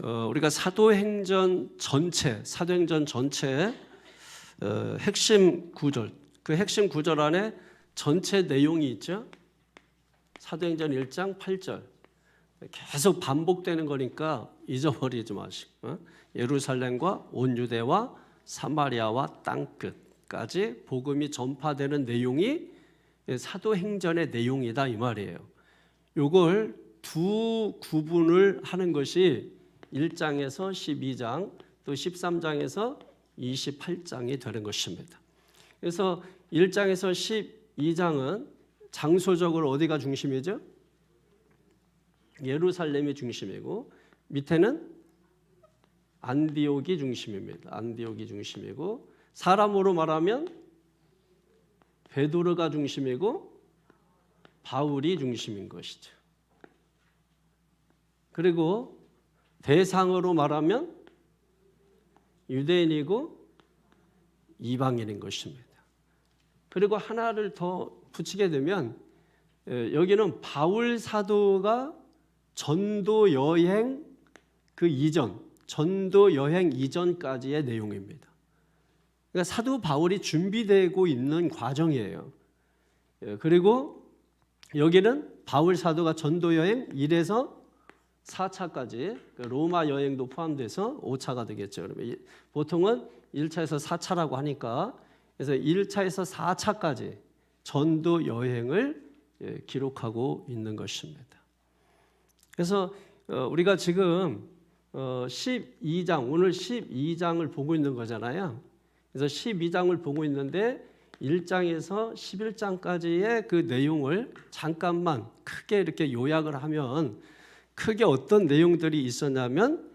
우리가 사도행전 전체 핵심 구절, 그 핵심 구절 안에 전체 내용이 있죠. 사도행전 1장 8절 계속 반복되는 거니까 잊어버리지 마시고 예루살렘과 온 유대와 사마리아와 땅끝까지 복음이 전파되는 내용이 사도행전의 내용이다 이 말이에요. 이걸 두 구분을 하는 것이 1장에서 12장 또 13장에서 28장이 되는 것입니다. 그래서 1장에서 12장은 장소적으로 어디가 중심이죠? 예루살렘이 중심이고 밑에는 안디옥이 중심입니다. 안디옥이 중심이고 사람으로 말하면 베드로가 중심이고 바울이 중심인 것이죠. 그리고 대상으로 말하면 유대인이고 이방인인 것입니다. 그리고 하나를 더 붙이게 되면 여기는 바울 사도가 전도 여행 전도 여행 이전까지의 내용입니다. 그러니까 사도 바울이 준비되고 있는 과정이에요. 그리고 여기는 바울 사도가 전도 여행 1에서 4차까지 로마 여행도 포함돼서 5차가 되겠죠. 그러면 보통은 1차에서 4차라고 하니까 그래서 1차에서 4차까지 전도 여행을 기록하고 있는 것입니다. 그래서 우리가 지금 12장 오늘 12장을 보고 있는 거잖아요. 그래서 12장을 보고 있는데 1장에서 11장까지의 그 내용을 잠깐만 크게 이렇게 요약을 하면 크게 어떤 내용들이 있었냐면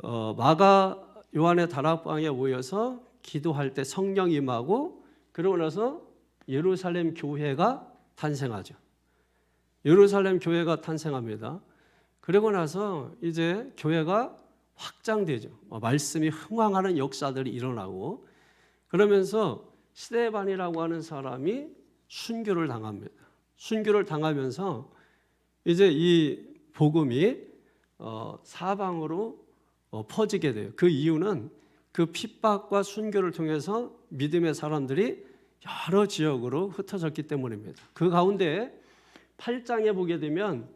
마가 요한의 다락방에 모여서 기도할 때 성령 임하고 그러고 나서 예루살렘 교회가 탄생하죠. 예루살렘 교회가 탄생합니다. 그러고 나서 이제 교회가 확장되죠. 말씀이 흥황하는 역사들이 일어나고 그러면서 스데반이라고 하는 사람이 순교를 당합니다. 순교를 당하면서 이제 이 복음이 사방으로 퍼지게 돼요. 그 이유는 그 핍박과 순교를 통해서 믿음의 사람들이 여러 지역으로 흩어졌기 때문입니다. 그 가운데 8장에 보게 되면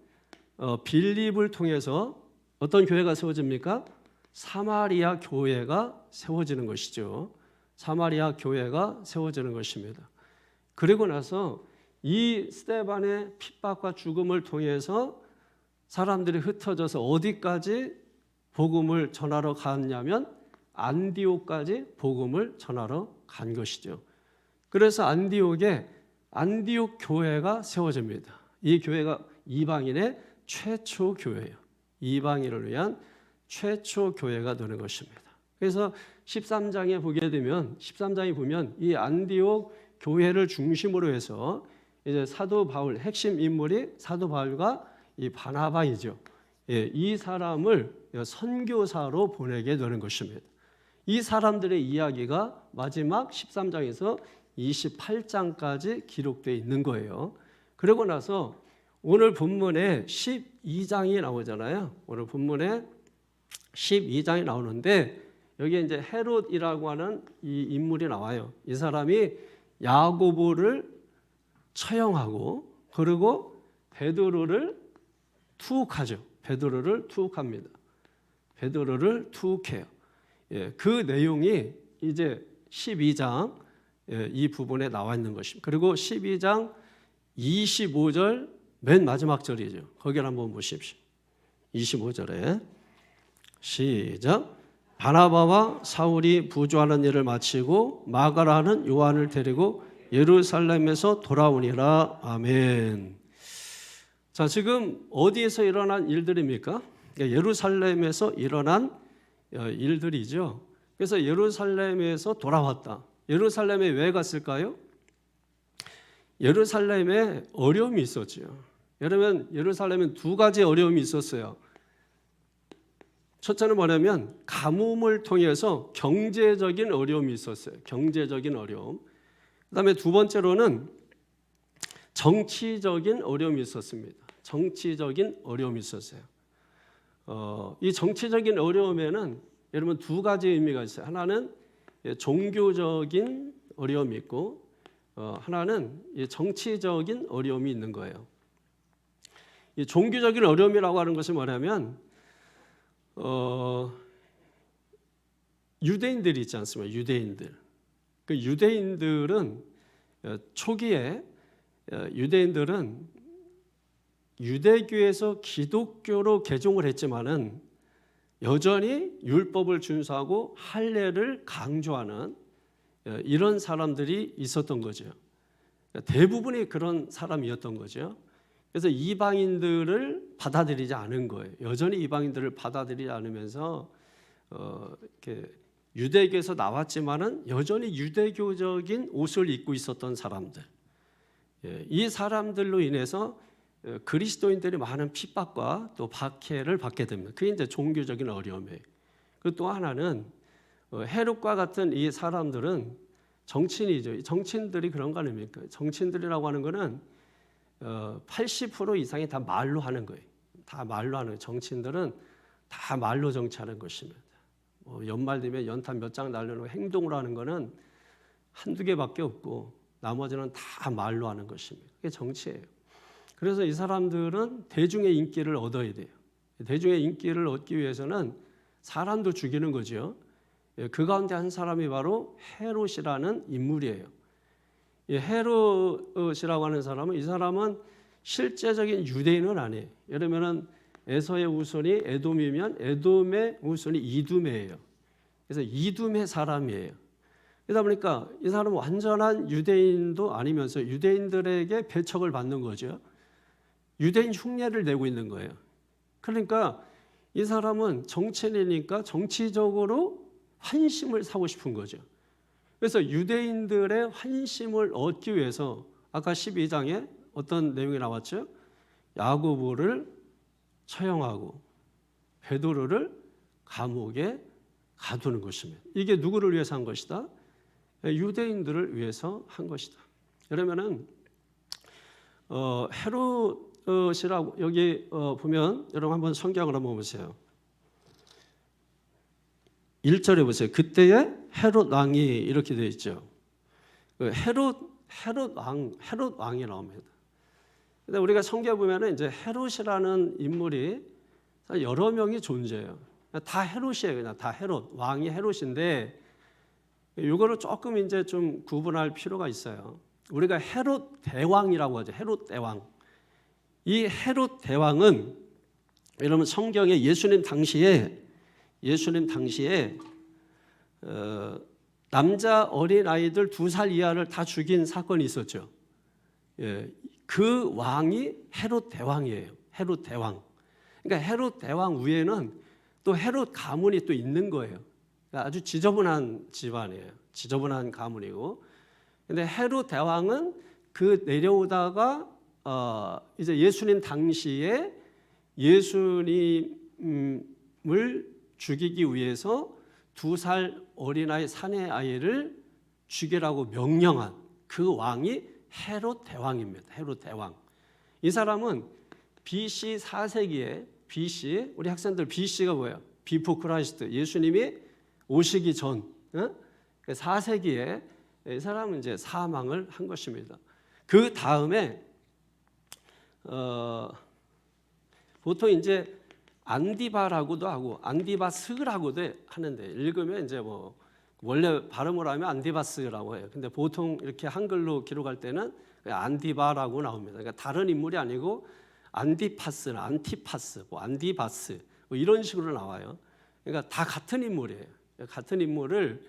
빌립을 통해서 어떤 교회가 세워집니까? 사마리아 교회가 세워지는 것이죠. 사마리아 교회가 세워지는 것입니다. 그리고 나서 이 스데반의 핍박과 죽음을 통해서 사람들이 흩어져서 어디까지 복음을 전하러 갔냐면 안디옥까지 복음을 전하러 간 것이죠. 그래서 안디옥에 안디옥 교회가 세워집니다. 이 교회가 이방인의 최초 교회예요. 이방인을 위한 최초 교회가 되는 것입니다. 그래서 13장에 보게 되면 13장에 보면 이 안디옥 교회를 중심으로 해서 이제 사도 바울 핵심 인물이 사도 바울과 이 바나바이죠. 이 사람을 선교사로 보내게 되는 것입니다. 이 사람들의 이야기가 마지막 13장에서 28장까지 기록되어 있는 거예요. 그러고 나서 오늘 본문에 12장이 나오잖아요. 오늘 본문에 12장이 나오는데 여기에 이제 헤롯이라고 하는 이 인물이 나와요. 이 사람이 야고보를 처형하고 그리고 베드로를 투옥하죠. 베드로를 투옥합니다. 베드로를 투옥해요. 그 내용이 이제 12장 이 부분에 나와 있는 것입니다. 그리고 12장 25절 맨 마지막 절이죠. 거기를 한번 보십시오. 25절에 시작. 바나바와 사울이 부조하는 일을 마치고 마가라는 요한을 데리고 예루살렘에서 돌아오니라. 아멘. 자, 지금 어디에서 일어난 일들입니까? 예루살렘에서 일어난 일들이죠. 그래서 예루살렘에서 돌아왔다. 예루살렘에 왜 갔을까요? 예루살렘에 어려움이 있었죠. 여러분, 예루살렘엔 두 가지 어려움이 있었어요. 첫째는 뭐냐면 가뭄을 통해서 경제적인 어려움이 있었어요. 경제적인 어려움. 그다음에 두 번째로는 정치적인 어려움이 있었습니다. 정치적인 어려움이 있었어요. 이 정치적인 어려움에는 여러분 두 가지 의미가 있어요. 하나는 종교적인 어려움이 있고 하나는 정치적인 어려움이 있는 거예요. 이 종교적인 어려움이라고 하는 것이 뭐냐면 유대인들이 있지 않습니까? 유대인들. 그 유대인들은 초기에 유대인들은 유대교에서 기독교로 개종을 했지만은 여전히 율법을 준수하고 할례를 강조하는 이런 사람들이 있었던 거죠. 대부분이 그런 사람이었던 거죠. 그래서 이방인들을 받아들이지 않은 거예요. 여전히 이방인들을 받아들이지 않으면서 이렇게 유대교에서 나왔지만은 여전히 유대교적인 옷을 입고 있었던 사람들. 이 사람들로 인해서 그리스도인들이 많은 핍박과 또 박해를 받게 됩니다. 그게 이제 종교적인 어려움이에요. 그리고 또 하나는 헤롯과 같은 이 사람들은 정치인이죠. 정치인들이 그런 거 아닙니까? 정치인들이라고 하는 거는 80% 이상이 다 말로 하는 거예요. 다 말로 하는 거예요. 정치인들은 다 말로 정치하는 것입니다. 연말 되면 연탄 몇 장 날려놓고 행동으로 하는 거는 한두 개밖에 없고 나머지는 다 말로 하는 것입니다. 그게 정치예요. 그래서 이 사람들은 대중의 인기를 얻어야 돼요. 대중의 인기를 얻기 위해서는 사람도 죽이는 거죠. 그 가운데 한 사람이 바로 헤롯이라는 인물이에요. 헤롯이라고 하는 사람은 이 사람은 실제적인 유대인은 아니에요. 예를 들면 에서의 후손이 에돔이면 에돔의 후손이 이두메예요. 그래서 이두메 사람이에요. 그러다 보니까 이 사람은 완전한 유대인도 아니면서 유대인들에게 배척을 받는 거죠. 유대인 흉내를 내고 있는 거예요. 그러니까 이 사람은 정치인이니까 정치적으로 환심을 사고 싶은 거죠. 그래서 유대인들의 환심을 얻기 위해서 아까 12장에 어떤 내용이 나왔죠? 야고보를 처형하고 베드로를 감옥에 가두는 것입니다. 이게 누구를 위해서 한 것이다? 유대인들을 위해서 한 것이다. 그러면은 헤롯이라고 여기 보면 여러분 한번 성경을 한번 보세요. 1절에 보세요. 그때에 헤롯 왕이 이렇게 되어 있죠. 헤롯 왕이 나옵니다. 근데 우리가 성경 보면은 이제 헤롯이라는 인물이 여러 명이 존재해요. 다 헤롯이에요. 그냥 다 헤롯 왕이 헤롯인데 이거를 조금 이제 좀 구분할 필요가 있어요. 우리가 헤롯 대왕이라고 하죠. 헤롯 대왕. 이 헤롯 대왕은 여러분 성경에 예수님 당시에 남자 어린 아이들 2살 이하를 다 죽인 사건이 있었죠. 그 왕이 헤롯 대왕이에요. 헤롯 대왕. 그러니까 헤롯 대왕 위에는 또 헤롯 가문이 또 있는 거예요. 그러니까 아주 지저분한 집안이에요. 지저분한 가문이고. 근데 헤롯 대왕은 그 내려오다가 이제 예수님 당시에 예수님을 죽이기 위해서 2살 어린아이 사내 아이를 죽이라고 명령한 그 왕이 헤롯 대왕입니다. 헤롯 대왕. 이 사람은 BC 4세기에 BC 우리 학생들 BC가 뭐예요? 비포 크라이스트 예수님이 오시기 전 4세기에 이 사람은 이제 사망을 한 것입니다. 그 다음에 보통 이제 안디바라고도 하고 안디바스라고도 하는데 읽으면 이제 뭐 원래 발음을 하면 안디바스라고 해요. 근데 보통 이렇게 한글로 기록할 때는 안디바라고 나옵니다. 그러니까 다른 인물이 아니고 안디파스나 안티파스, 뭐 안디바스 뭐 이런 식으로 나와요. 그러니까 다 같은 인물이에요. 같은 인물을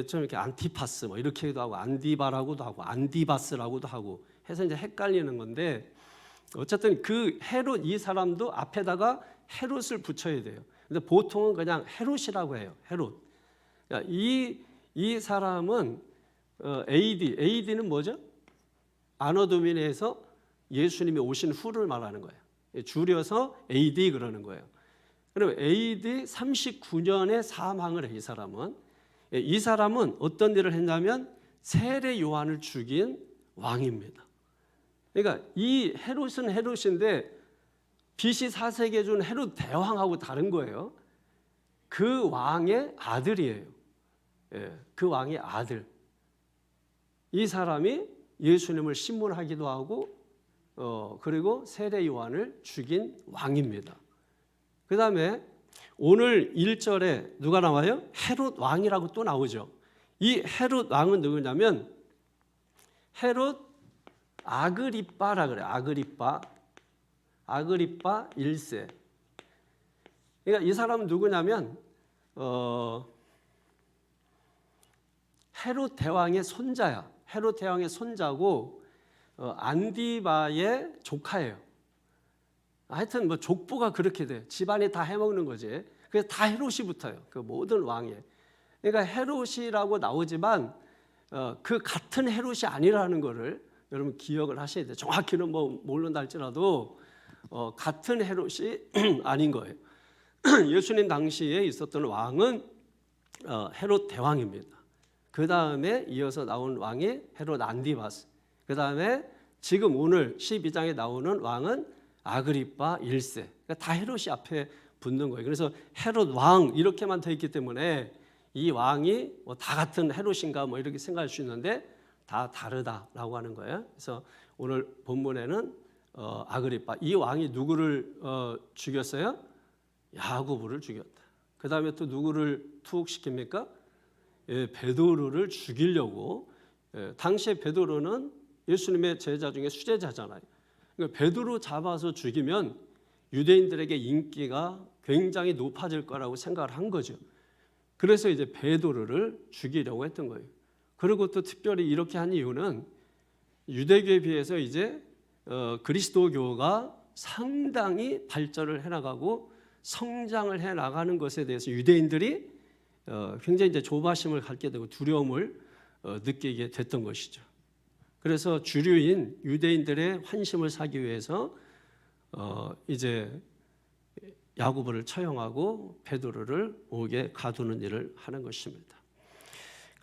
좀 이렇게 안티파스 뭐 이렇게도 하고 안디바라고도 하고 안디바스라고도 하고 해서 이제 헷갈리는 건데 어쨌든 그 헤롯 이 사람도 앞에다가 헤롯을 붙여야 돼요. 근데 보통은 그냥 헤롯이라고 해요. 헤롯. 이 사람은 AD는 뭐죠? 아너 도미니에서 예수님이 오신 후를 말하는 거예요. 줄여서 AD 그러는 거예요. 그럼 AD 39년에 사망을 해. 이 사람은 어떤 일을 했냐면 세례 요한을 죽인 왕입니다. 그러니까 이 헤롯은 헤롯인데 BC 4세기에 준 헤롯 대왕하고 다른 거예요. 그 왕의 아들이에요. 예, 그 왕의 아들. 이 사람이 예수님을 신문하기도 하고 그리고 세례 요한을 죽인 왕입니다. 그 다음에 오늘 1절에 누가 나와요? 헤롯 왕이라고 또 나오죠. 이 헤롯 왕은 누구냐면 헤롯 아그리빠라 그래요. 아그리빠 1세. 그러니까 이 사람은 누구냐면 헤롯 대왕의 손자야. 헤롯 대왕의 손자고 안디바의 조카예요. 하여튼 뭐 족보가 그렇게 돼. 집안이 다 해먹는 거지. 그래서 다 헤롯이 붙어요. 그 모든 왕에. 그러니까 헤롯이라고 나오지만 그 같은 헤롯이 아니라는 거를 여러분 기억을 하셔야 돼요. 정확히는 뭐 모른다 할지라도 같은 헤롯이 아닌 거예요. 예수님 당시에 있었던 왕은 헤롯 대왕입니다. 그 다음에 이어서 나온 왕이 헤롯 안디바스. 그 다음에 지금 오늘 12장에 나오는 왕은 아그리빠 1세. 그러니까 다 헤롯이 앞에 붙는 거예요. 그래서 헤롯 왕 이렇게만 돼 있기 때문에 이 왕이 뭐 다 같은 헤롯인가 뭐 이렇게 생각할 수 있는데 다 다르다라고 하는 거예요. 그래서 오늘 본문에는 아그리빠 이 왕이 누구를 죽였어요? 야고보를 죽였다. 그 다음에 또 누구를 투옥시킵니까? 베드로를 죽이려고. 당시에 베드로는 예수님의 제자 중에 수제자잖아요. 그러니까 베드로 잡아서 죽이면 유대인들에게 인기가 굉장히 높아질 거라고 생각을 한 거죠. 그래서 이제 베드로를 죽이려고 했던 거예요. 그리고 또 특별히 이렇게 한 이유는 유대교에 비해서 이제 그리스도교가 상당히 발전을 해나가고 성장을 해나가는 것에 대해서 유대인들이 굉장히 이제 조바심을 갖게 되고 두려움을 느끼게 됐던 것이죠. 그래서 주류인 유대인들의 환심을 사기 위해서 이제 야고보를 처형하고 베드로를 옥에 가두는 일을 하는 것입니다.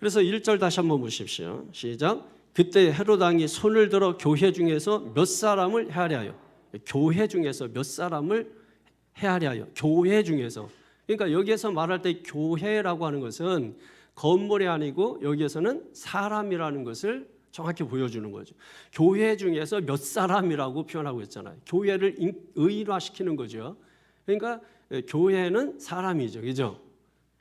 그래서 1절 다시 한번 보십시오. 시작. 그때 헤롯 왕이 손을 들어 교회 중에서 몇 사람을 해하려 하여. 교회 중에서 몇 사람을 해하려 하여. 교회 중에서. 그러니까 여기에서 말할 때 교회라고 하는 것은 건물이 아니고 여기에서는 사람이라는 것을 정확히 보여주는 거죠. 교회 중에서 몇 사람이라고 표현하고 있잖아요. 교회를 의인화시키는 거죠. 그러니까 교회는 사람이죠. 그죠?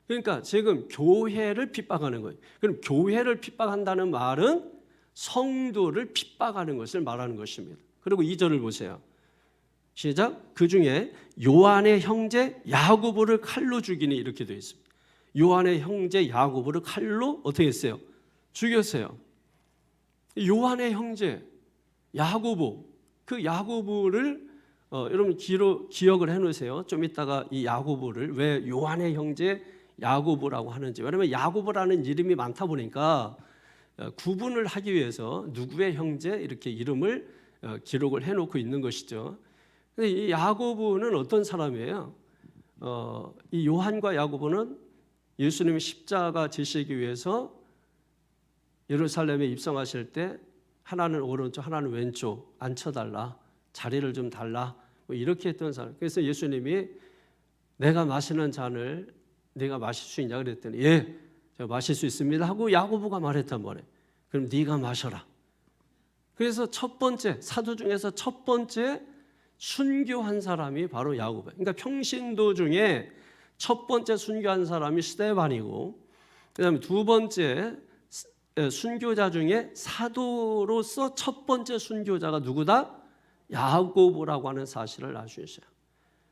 그러니까 지금 교회를 핍박하는 거예요. 그럼 교회를 핍박한다는 말은 성도를 핍박하는 것을 말하는 것입니다. 그리고 2절을 보세요. 시작. 그 중에 요한의 형제 야고보를 칼로 죽이니 이렇게 되어 있습니다. 요한의 형제 야고보를 칼로 어떻게 했어요? 죽였어요. 요한의 형제 야고보, 그 야고보를 여러분 기억을 해놓으세요. 좀 이따가 이 야고보를 왜 요한의 형제 야고보라고 하는지. 왜냐하면 야고보라는 이름이 많다 보니까 구분을 하기 위해서 누구의 형제 이렇게 이름을 기록을 해놓고 있는 것이죠. 근데 이 야고보는 어떤 사람이에요? 이 요한과 야고보는 예수님이 십자가 지시기 위해서 예루살렘에 입성하실 때 하나는 오른쪽 하나는 왼쪽 앉혀달라, 자리를 좀 달라, 뭐 이렇게 했던 사람. 그래서 예수님이 내가 마시는 잔을 네가 마실 수 있냐 그랬더니 예, 제가 마실 수 있습니다 하고 야고보가 말했단 말이에요. 그럼 네가 마셔라. 그래서 첫 번째 사도 중에서 첫 번째 순교한 사람이 바로 야고보예요. 그러니까 평신도 중에 첫 번째 순교한 사람이 스데반이고, 그다음에 두 번째 순교자 중에 사도로서 첫 번째 순교자가 누구다? 야고보라고 하는 사실을 아셔야.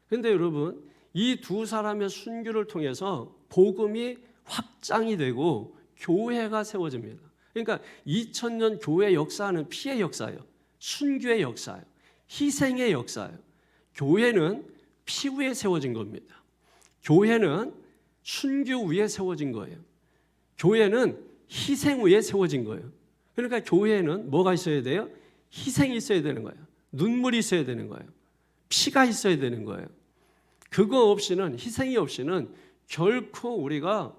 그런데 여러분 이 두 사람의 순교를 통해서 복음이 확장이 되고 교회가 세워집니다. 그러니까 2000년 교회 역사는 피의 역사예요. 순교의 역사예요. 희생의 역사예요. 교회는 피 위에 세워진 겁니다. 교회는 순교 위에 세워진 거예요. 교회는 희생 위에 세워진 거예요. 그러니까 교회는 뭐가 있어야 돼요? 희생이 있어야 되는 거예요. 눈물이 있어야 되는 거예요. 피가 있어야 되는 거예요. 그거 없이는, 희생이 없이는 결코 우리가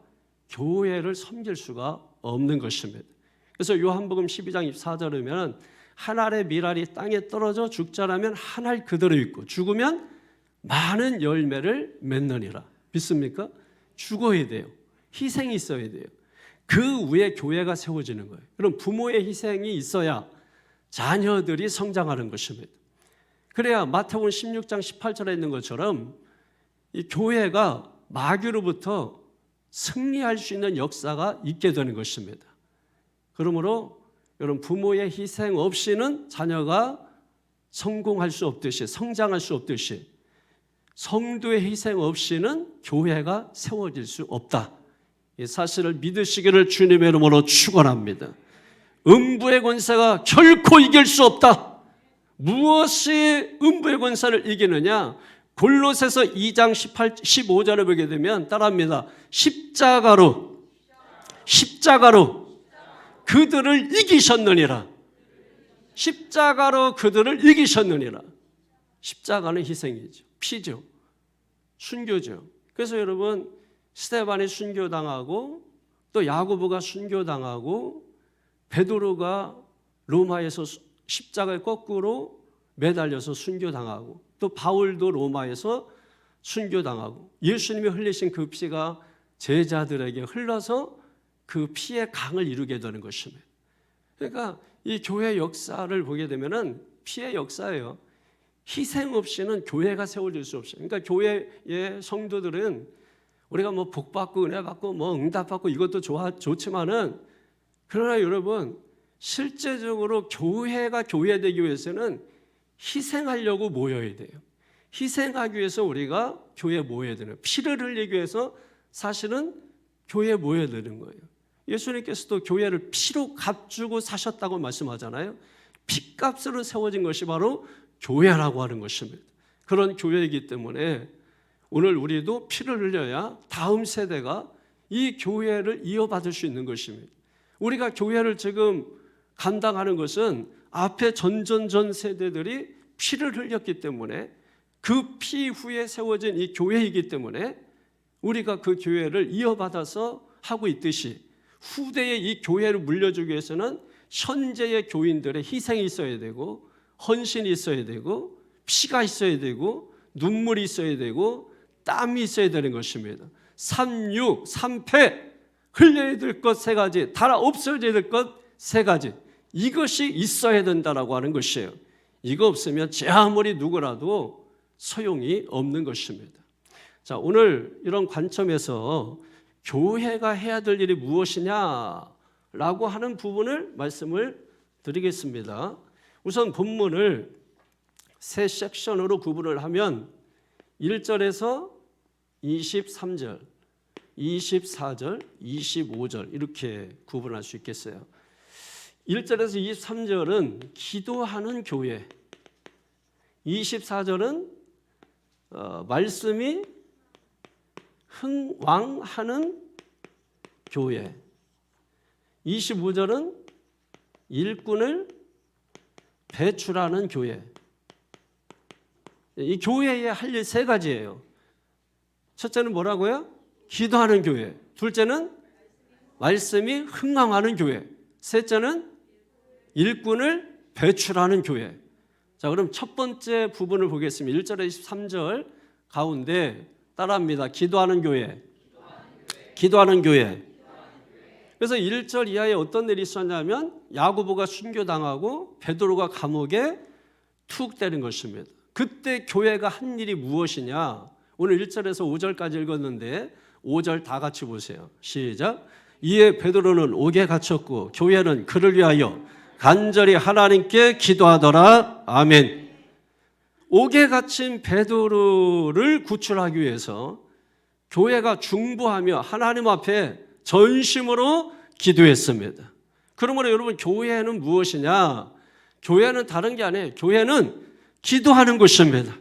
교회를 섬길 수가 없는 것입니다. 그래서 요한복음 12장 24절에 보면 한 알의 밀알이 땅에 떨어져 죽자라면 한 알 그대로 있고 죽으면 많은 열매를 맺느니라. 믿습니까? 죽어야 돼요. 희생이 있어야 돼요. 그 위에 교회가 세워지는 거예요. 그럼 부모의 희생이 있어야 자녀들이 성장하는 것입니다. 그래야 마태복음 16장 18절에 있는 것처럼 이 교회가 마귀로부터 승리할 수 있는 역사가 있게 되는 것입니다. 그러므로 여러분, 부모의 희생 없이는 자녀가 성공할 수 없듯이, 성장할 수 없듯이, 성도의 희생 없이는 교회가 세워질 수 없다. 이 사실을 믿으시기를 주님의 이름으로 축원합니다. 음부의 권세가 결코 이길 수 없다. 무엇이 음부의 권세를 이기느냐? 골로새서 2장 15절에 보게 되면 따라합니다. 십자가로 그들을 이기셨느니라. 십자가로 그들을 이기셨느니라. 십자가는 희생이죠. 피죠. 순교죠. 그래서 여러분, 스데반이 순교당하고 또 야고보가 순교당하고 베드로가 로마에서 십자가에 거꾸로 매달려서 순교당하고 또 바울도 로마에서 순교당하고 예수님이 흘리신 그 피가 제자들에게 흘러서 그 피의 강을 이루게 되는 것입니다. 그러니까 이 교회 역사를 보게 되면은 피의 역사예요. 희생 없이는 교회가 세워질 수 없어요. 그러니까 교회의 성도들은 우리가 뭐 복 받고 은혜 받고 뭐 응답 받고 이것도 좋지만은 그러나 여러분, 실제적으로 교회가 교회되기 위해서는 희생하려고 모여야 돼요. 희생하기 위해서 우리가 교회에 모여야 되는, 피를 흘리기 위해서 사실은 교회에 모여야 되는 거예요. 예수님께서도 교회를 피로 값주고 사셨다고 말씀하잖아요. 피값으로 세워진 것이 바로 교회라고 하는 것입니다. 그런 교회이기 때문에 오늘 우리도 피를 흘려야 다음 세대가 이 교회를 이어받을 수 있는 것입니다. 우리가 교회를 지금 감당하는 것은 앞에 전전전 세대들이 피를 흘렸기 때문에 그 피 후에 세워진 이 교회이기 때문에 우리가 그 교회를 이어받아서 하고 있듯이 후대에 이 교회를 물려주기 위해서는 현재의 교인들의 희생이 있어야 되고 헌신이 있어야 되고 피가 있어야 되고 눈물이 있어야 되고 땀이 있어야 되는 것입니다. 3육, 3패 흘려야 될 것 세 가지, 달아 없어져야 될 것 세 가지, 이것이 있어야 된다라고 하는 것이에요. 이거 없으면 제 아무리 누구라도 소용이 없는 것입니다. 자, 오늘 이런 관점에서 교회가 해야 될 일이 무엇이냐라고 하는 부분을 말씀을 드리겠습니다. 우선 본문을 세 섹션으로 구분을 하면 1절에서 23절, 24절, 25절 이렇게 구분할 수 있겠어요. 1절에서 23절은 기도하는 교회, 24절은 말씀이 흥왕하는 교회, 25절은 일꾼을 배출하는 교회. 이 교회에 할 일 세 가지예요. 첫째는 뭐라고요? 기도하는 교회. 둘째는 말씀이 흥왕하는 교회. 셋째는 일꾼을 배출하는 교회. 자, 그럼 첫 번째 부분을 보겠습니다. 1절에 23절 가운데 따라합니다. 기도하는 교회. 기도하는 교회. 그래서 1절 이하에 어떤 일이 있었냐면 야고보가 순교당하고 베드로가 감옥에 툭 때린 것입니다. 그때 교회가 한 일이 무엇이냐? 오늘 1절에서 5절까지 읽었는데 5절 다 같이 보세요. 시작. 이에 베드로는 옥에 갇혔고 교회는 그를 위하여 간절히 하나님께 기도하더라. 아멘. 옥에 갇힌 베드로를 구출하기 위해서 교회가 중보하며 하나님 앞에 전심으로 기도했습니다. 그러므로 여러분, 교회는 무엇이냐? 교회는 다른 게 아니에요. 교회는 기도하는 것입니다.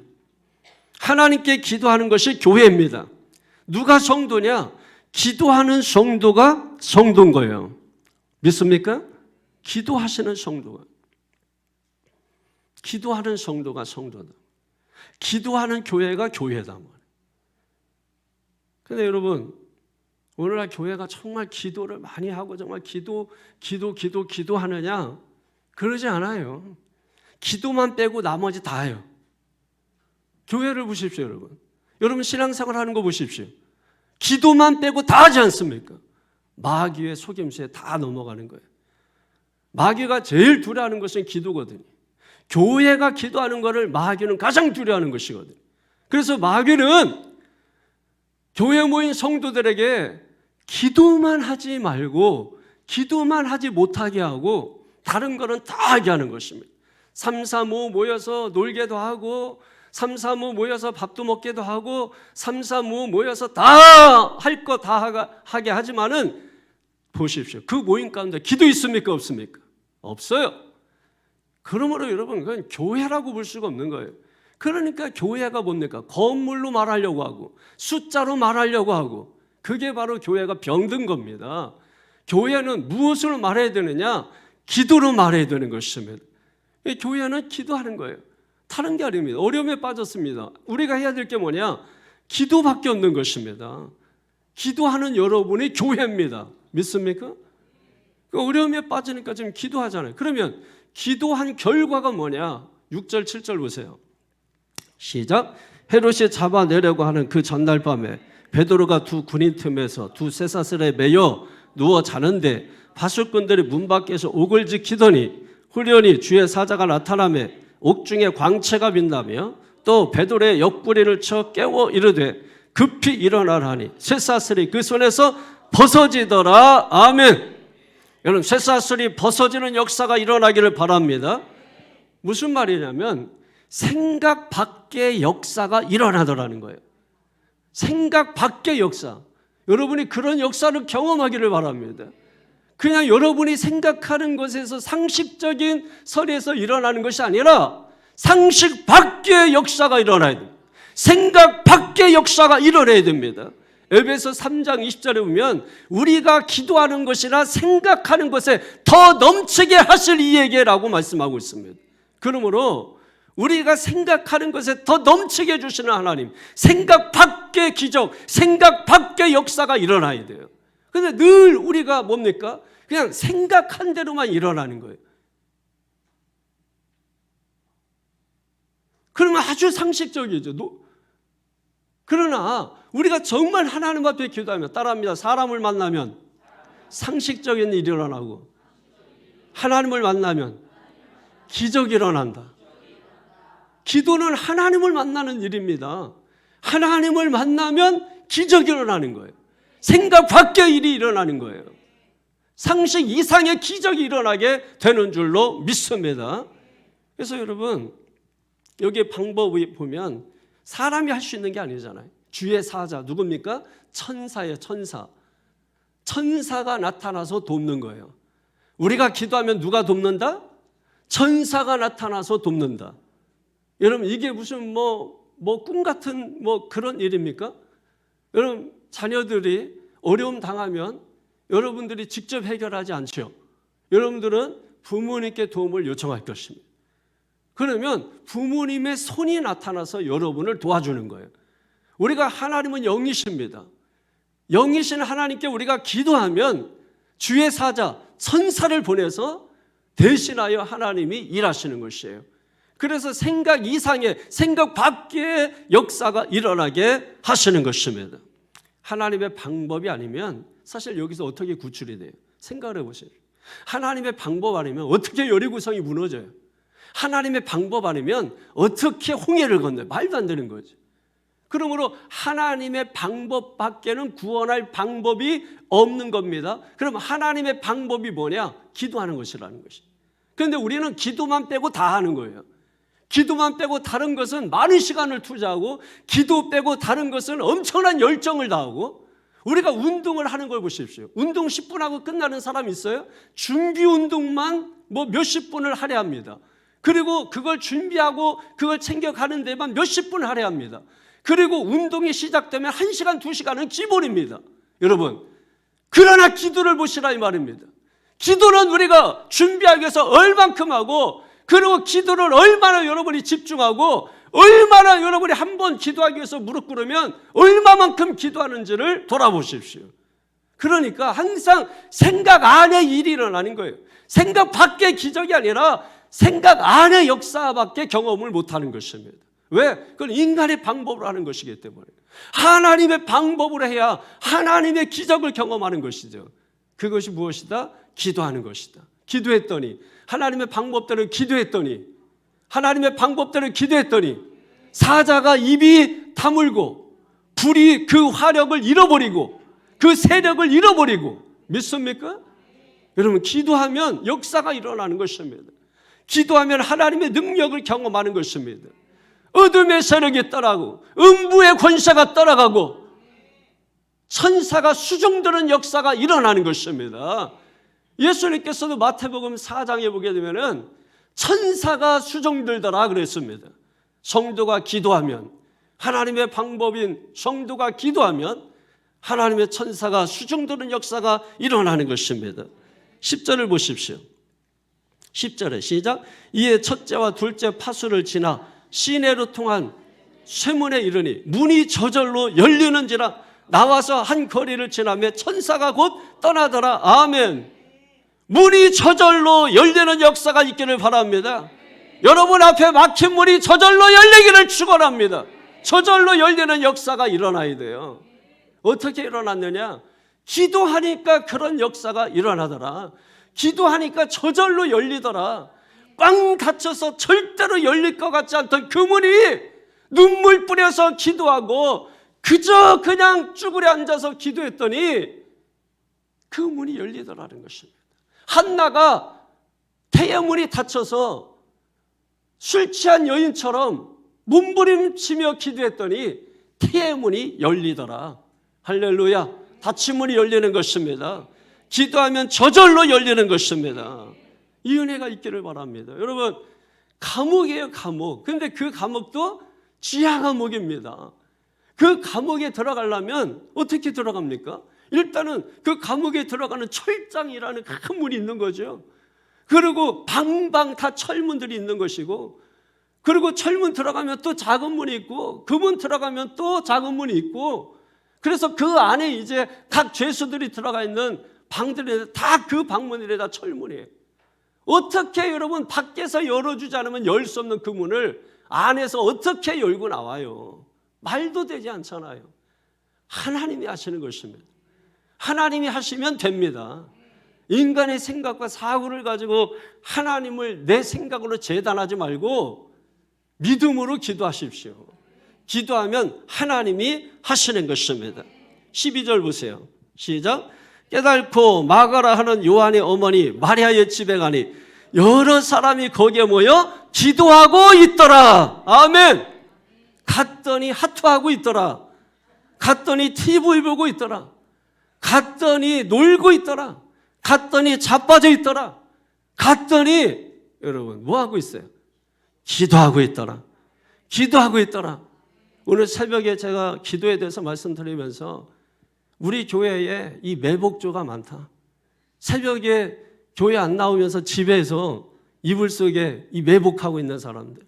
하나님께 기도하는 것이 교회입니다. 누가 성도냐? 기도하는 성도가 성도인 거예요. 믿습니까? 기도하시는 성도가. 기도하는 성도가 성도다. 기도하는 교회가 교회다. 그런데 여러분, 오늘날 교회가 정말 기도를 많이 하고 정말 기도하느냐? 그러지 않아요. 기도만 빼고 나머지 다 해요. 교회를 보십시오, 여러분. 여러분 신앙생활 하는 거 보십시오. 기도만 빼고 다 하지 않습니까? 마귀의 속임수에 다 넘어가는 거예요. 마귀가 제일 두려워하는 것은 기도거든요. 교회가 기도하는 것을 마귀는 가장 두려워하는 것이거든요. 그래서 마귀는 교회 모인 성도들에게 기도만 하지 말고 기도만 하지 못하게 하고 다른 거는 다 하게 하는 것입니다. 335 모여서 놀게도 하고 335 모여서 밥도 먹게도 하고 335 모여서 다 할 거 다 하게 하지만은 보십시오. 그 모임 가운데 기도 있습니까? 없습니까? 없어요. 그러므로 여러분 그건 교회라고 볼 수가 없는 거예요. 그러니까 교회가 뭡니까? 건물로 말하려고 하고 숫자로 말하려고 하고 그게 바로 교회가 병든 겁니다. 교회는 무엇으로 말해야 되느냐? 기도로 말해야 되는 것입니다. 교회는 기도하는 거예요. 다른 게 아닙니다. 어려움에 빠졌습니다. 우리가 해야 될 게 뭐냐? 기도밖에 없는 것입니다. 기도하는 여러분이 교회입니다. 믿습니까? 어려움에 빠지니까 지금 기도하잖아요. 그러면 기도한 결과가 뭐냐? 6절 7절 보세요. 시작. 헤롯이 잡아내려고 하는 그 전날 밤에 베드로가 두 군인 틈에서 두 쇠사슬에 매여 누워 자는데 파수꾼들이 문 밖에서 옥을 지키더니 후련히 주의 사자가 나타나며 옥중에 광채가 빛나며 또 베드로의 옆구리를 쳐 깨워 이르되 급히 일어나라 하니 쇠사슬이 그 손에서 벗어지더라. 아멘. 여러분 쇠사슬이 벗어지는 역사가 일어나기를 바랍니다. 무슨 말이냐면 생각 밖의 역사가 일어나더라는 거예요. 생각 밖의 역사. 여러분이 그런 역사를 경험하기를 바랍니다. 그냥 여러분이 생각하는 것에서 상식적인 설에서 일어나는 것이 아니라 상식 밖의 역사가 일어나야 됩니다. 생각 밖의 역사가 일어나야 됩니다. 에베소 3장 20절에 보면 우리가 기도하는 것이나 생각하는 것에 더 넘치게 하실 이에게라고 말씀하고 있습니다. 그러므로 우리가 생각하는 것에 더 넘치게 해주시는 하나님, 생각 밖의 기적, 생각 밖의 역사가 일어나야 돼요. 그런데 늘 우리가 뭡니까? 그냥 생각한 대로만 일어나는 거예요. 그러면 아주 상식적이죠. 그러나 우리가 정말 하나님 앞에 기도하면 따라합니다. 사람을 만나면 상식적인 일이 일어나고 하나님을 만나면 기적이 일어난다. 기도는 하나님을 만나는 일입니다. 하나님을 만나면 기적이 일어나는 거예요. 생각 밖의 일이 일어나는 거예요. 상식 이상의 기적이 일어나게 되는 줄로 믿습니다. 그래서 여러분 여기 방법이 보면 사람이 할 수 있는 게 아니잖아요. 주의 사자 누굽니까? 천사예요. 천사. 천사가 나타나서 돕는 거예요. 우리가 기도하면 누가 돕는다? 천사가 나타나서 돕는다. 여러분 이게 무슨 꿈 같은 그런 일입니까? 여러분 자녀들이 어려움 당하면 여러분들이 직접 해결하지 않죠. 여러분들은 부모님께 도움을 요청할 것입니다. 그러면 부모님의 손이 나타나서 여러분을 도와주는 거예요. 우리가 하나님은 영이십니다. 영이신 하나님께 우리가 기도하면 주의 사자 천사를 보내서 대신하여 하나님이 일하시는 것이에요. 그래서 생각 이상의 생각 밖의 역사가 일어나게 하시는 것입니다. 하나님의 방법이 아니면 사실 여기서 어떻게 구출이 돼요? 생각을 해보세요. 하나님의 방법 아니면 어떻게 여리고성이 무너져요? 하나님의 방법 아니면 어떻게 홍해를 건너요? 말도 안 되는 거죠. 그러므로 하나님의 방법밖에는 구원할 방법이 없는 겁니다. 그럼 하나님의 방법이 뭐냐? 기도하는 것이라는 것이죠. 그런데 우리는 기도만 빼고 다 하는 거예요. 기도만 빼고 다른 것은 많은 시간을 투자하고 기도 빼고 다른 것은 엄청난 열정을 다하고 우리가 운동을 하는 걸 보십시오. 운동 10분 하고 끝나는 사람 있어요? 준비 운동만 몇십 분을 하려 합니다. 그리고 그걸 준비하고 그걸 챙겨가는 데만 몇십 분을 하려 합니다. 그리고 운동이 시작되면 1시간, 2시간은 기본입니다. 여러분, 그러나 기도를 보시라 이 말입니다. 기도는 우리가 준비하기 위해서 얼만큼 하고 그리고 기도를 얼마나 여러분이 집중하고 얼마나 여러분이 한번 기도하기 위해서 무릎 꿇으면 얼마만큼 기도하는지를 돌아보십시오. 그러니까 항상 생각 안에 일이 일어나는 거예요. 생각 밖의 기적이 아니라 생각 안의 역사밖에 경험을 못하는 것입니다. 왜? 그건 인간의 방법으로 하는 것이기 때문에. 하나님의 방법으로 해야 하나님의 기적을 경험하는 것이죠. 그것이 무엇이다? 기도하는 것이다. 기도했더니, 하나님의 방법대로 기도했더니, 하나님의 방법대로 기도했더니 사자가 입이 다물고 불이 그 화력을 잃어버리고 그 세력을 잃어버리고, 믿습니까? 여러분, 기도하면 역사가 일어나는 것입니다. 기도하면 하나님의 능력을 경험하는 것입니다. 어둠의 세력이 떠나고 음부의 권세가 떠나가고 천사가 수종드는 역사가 일어나는 것입니다. 예수님께서도 마태복음 4장에 보게 되면은 천사가 수종들더라 그랬습니다. 성도가 기도하면, 하나님의 방법인 성도가 기도하면 하나님의 천사가 수종드는 역사가 일어나는 것입니다. 10절을 보십시오. 10절에 시작. 이에 첫째와 둘째 파수를 지나 시내로 통한 쇠문에 이르니 문이 저절로 열리는지라 나와서 한 거리를 지나며 천사가 곧 떠나더라. 아멘. 문이 저절로 열리는 역사가 있기를 바랍니다. 여러분 앞에 막힌 문이 저절로 열리기를 축원합니다. 저절로 열리는 역사가 일어나야 돼요. 어떻게 일어났느냐? 기도하니까 그런 역사가 일어나더라. 기도하니까 저절로 열리더라. 꽝 닫혀서 절대로 열릴 것 같지 않던 그 문이 눈물 뿌려서 기도하고 그저 그냥 쭈그려 앉아서 기도했더니 그 문이 열리더라는 것입니다. 한나가 태양문이 닫혀서 술 취한 여인처럼 몸부림치며 기도했더니 태양문이 열리더라. 할렐루야. 닫힌 문이 열리는 것입니다. 기도하면 저절로 열리는 것입니다. 이 은혜가 있기를 바랍니다. 여러분, 감옥이에요, 감옥. 근데 그 감옥도 지하 감옥입니다. 그 감옥에 들어가려면 어떻게 들어갑니까? 일단은 그 감옥에 들어가는 철장이라는 큰 문이 있는 거죠. 그리고 방방 다 철문들이 있는 것이고, 그리고 철문 들어가면 또 작은 문이 있고, 그 문 들어가면 또 작은 문이 있고, 그래서 그 안에 이제 각 죄수들이 들어가 있는 방들이 다 그 방문들이 다 철문이에요. 어떻게 여러분 밖에서 열어주지 않으면 열 수 없는 그 문을 안에서 어떻게 열고 나와요? 말도 되지 않잖아요. 하나님이 하시는 것입니다. 하나님이 하시면 됩니다. 인간의 생각과 사고를 가지고 하나님을 내 생각으로 재단하지 말고 믿음으로 기도하십시오. 기도하면 하나님이 하시는 것입니다. 12절 보세요. 시작. 깨닫고 마가라 하는 요한의 어머니 마리아의 집에 가니 여러 사람이 거기에 모여 기도하고 있더라. 아멘. 갔더니 하투하고 있더라. 갔더니 TV 보고 있더라. 갔더니 놀고 있더라. 갔더니 자빠져 있더라. 갔더니 여러분 뭐 하고 있어요? 기도하고 있더라. 기도하고 있더라. 오늘 새벽에 제가 기도에 대해서 말씀드리면서 우리 교회에 이 매복조가 많다. 새벽에 교회 안 나오면서 집에서 이불 속에 이 매복하고 있는 사람들,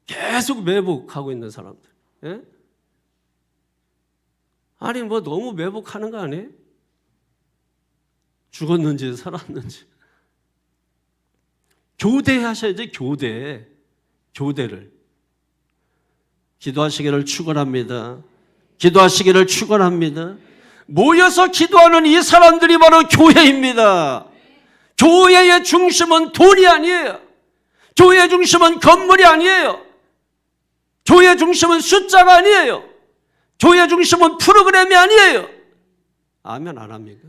계속 매복하고 있는 사람들. 예? 아니 뭐 너무 매복하는 거 아니에요? 죽었는지 살았는지. 교대하셔야지. 교대를. 기도하시기를 축원합니다. 기도하시기를 축원합니다. 모여서 기도하는 이 사람들이 바로 교회입니다. 교회의 중심은 돈이 아니에요. 교회의 중심은 건물이 아니에요. 교회의 중심은 숫자가 아니에요. 교회의 중심은 프로그램이 아니에요. 아멘 안 합니까?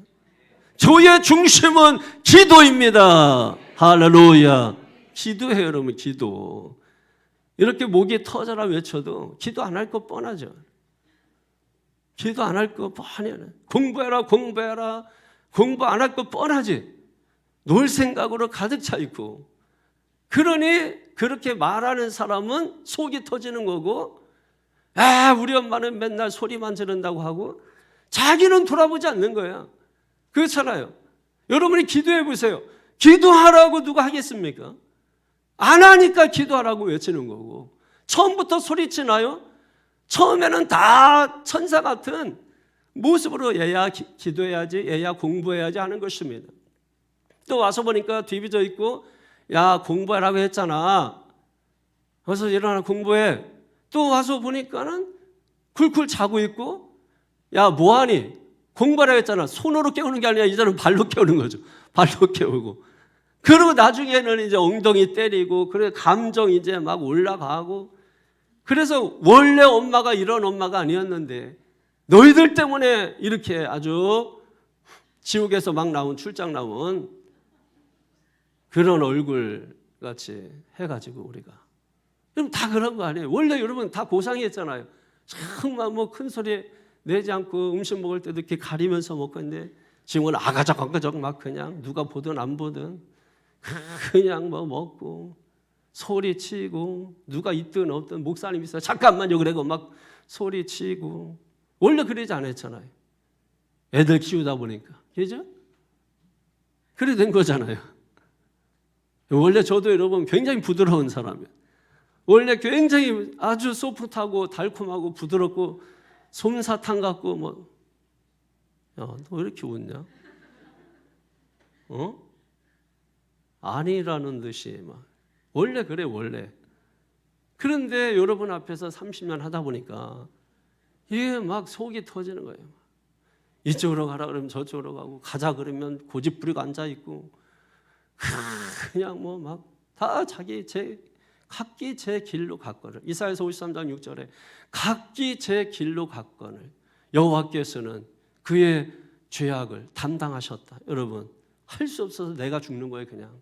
교회의 중심은 기도입니다. 할렐루야. 기도해요, 여러분. 기도. 이렇게 목이 터져라 외쳐도 기도 안 할 거 뻔하죠. 기도 안 할 거 뻔해요. 공부해라. 공부 안 할 거 뻔하지. 놀 생각으로 가득 차 있고. 그러니 그렇게 말하는 사람은 속이 터지는 거고, 우리 엄마는 맨날 소리만 지른다고 하고 자기는 돌아보지 않는 거야. 그렇잖아요. 여러분이 기도해 보세요. 기도하라고 누가 하겠습니까? 안 하니까 기도하라고 외치는 거고. 처음부터 소리치나요? 처음에는 다 천사 같은 모습으로 얘야 기도해야지, 얘야 공부해야지 하는 것입니다. 또 와서 보니까 뒤비져 있고, 야 공부하라고 했잖아. 어서 일어나 공부해. 또 와서 보니까는 쿨쿨 자고 있고, 야 뭐하니? 공부하라 했잖아. 손으로 깨우는 게 아니라 이제는 발로 깨우는 거죠. 발로 깨우고. 그리고 나중에는 이제 엉덩이 때리고, 그래 감정 이제 막 올라가고. 그래서 원래 엄마가 이런 엄마가 아니었는데 너희들 때문에 이렇게 아주 지옥에서 막 나온 출장 나온 그런 얼굴 같이 해가지고 우리가. 여러분 다 그런 거 아니에요? 원래 여러분 다 고상했잖아요. 정말 뭐 큰 소리 내지 않고 음식 먹을 때도 이렇게 가리면서 먹고 있는데 지금은 아가적 막 그냥 누가 보든 안 보든 그냥 뭐 먹고 소리치고, 누가 있든 없든 목사님 있어요 잠깐만요 그러고 막 소리치고. 원래 그러지 않았잖아요. 애들 키우다 보니까. 그죠? 그래 된 거잖아요. 원래 저도 여러분 굉장히 부드러운 사람이에요. 원래 굉장히 아주 소프트하고 달콤하고 부드럽고 솜사탕 같고 뭐. 야, 너 왜 이렇게 웃냐? 아니라는 듯이 막. 원래 그래 원래. 그런데 여러분 앞에서 30년 하다 보니까 이게 막 속이 터지는 거예요. 이쪽으로 가라 그러면 저쪽으로 가고, 가자 그러면 고집 부리고 앉아 있고, 그냥 뭐 막 다 각기 제 길로 갔거늘. 이사야서 53장 6절에 각기 제 길로 갔거늘 여호와께서는 그의 죄악을 담당하셨다. 여러분 할 수 없어서 내가 죽는 거예요. 그냥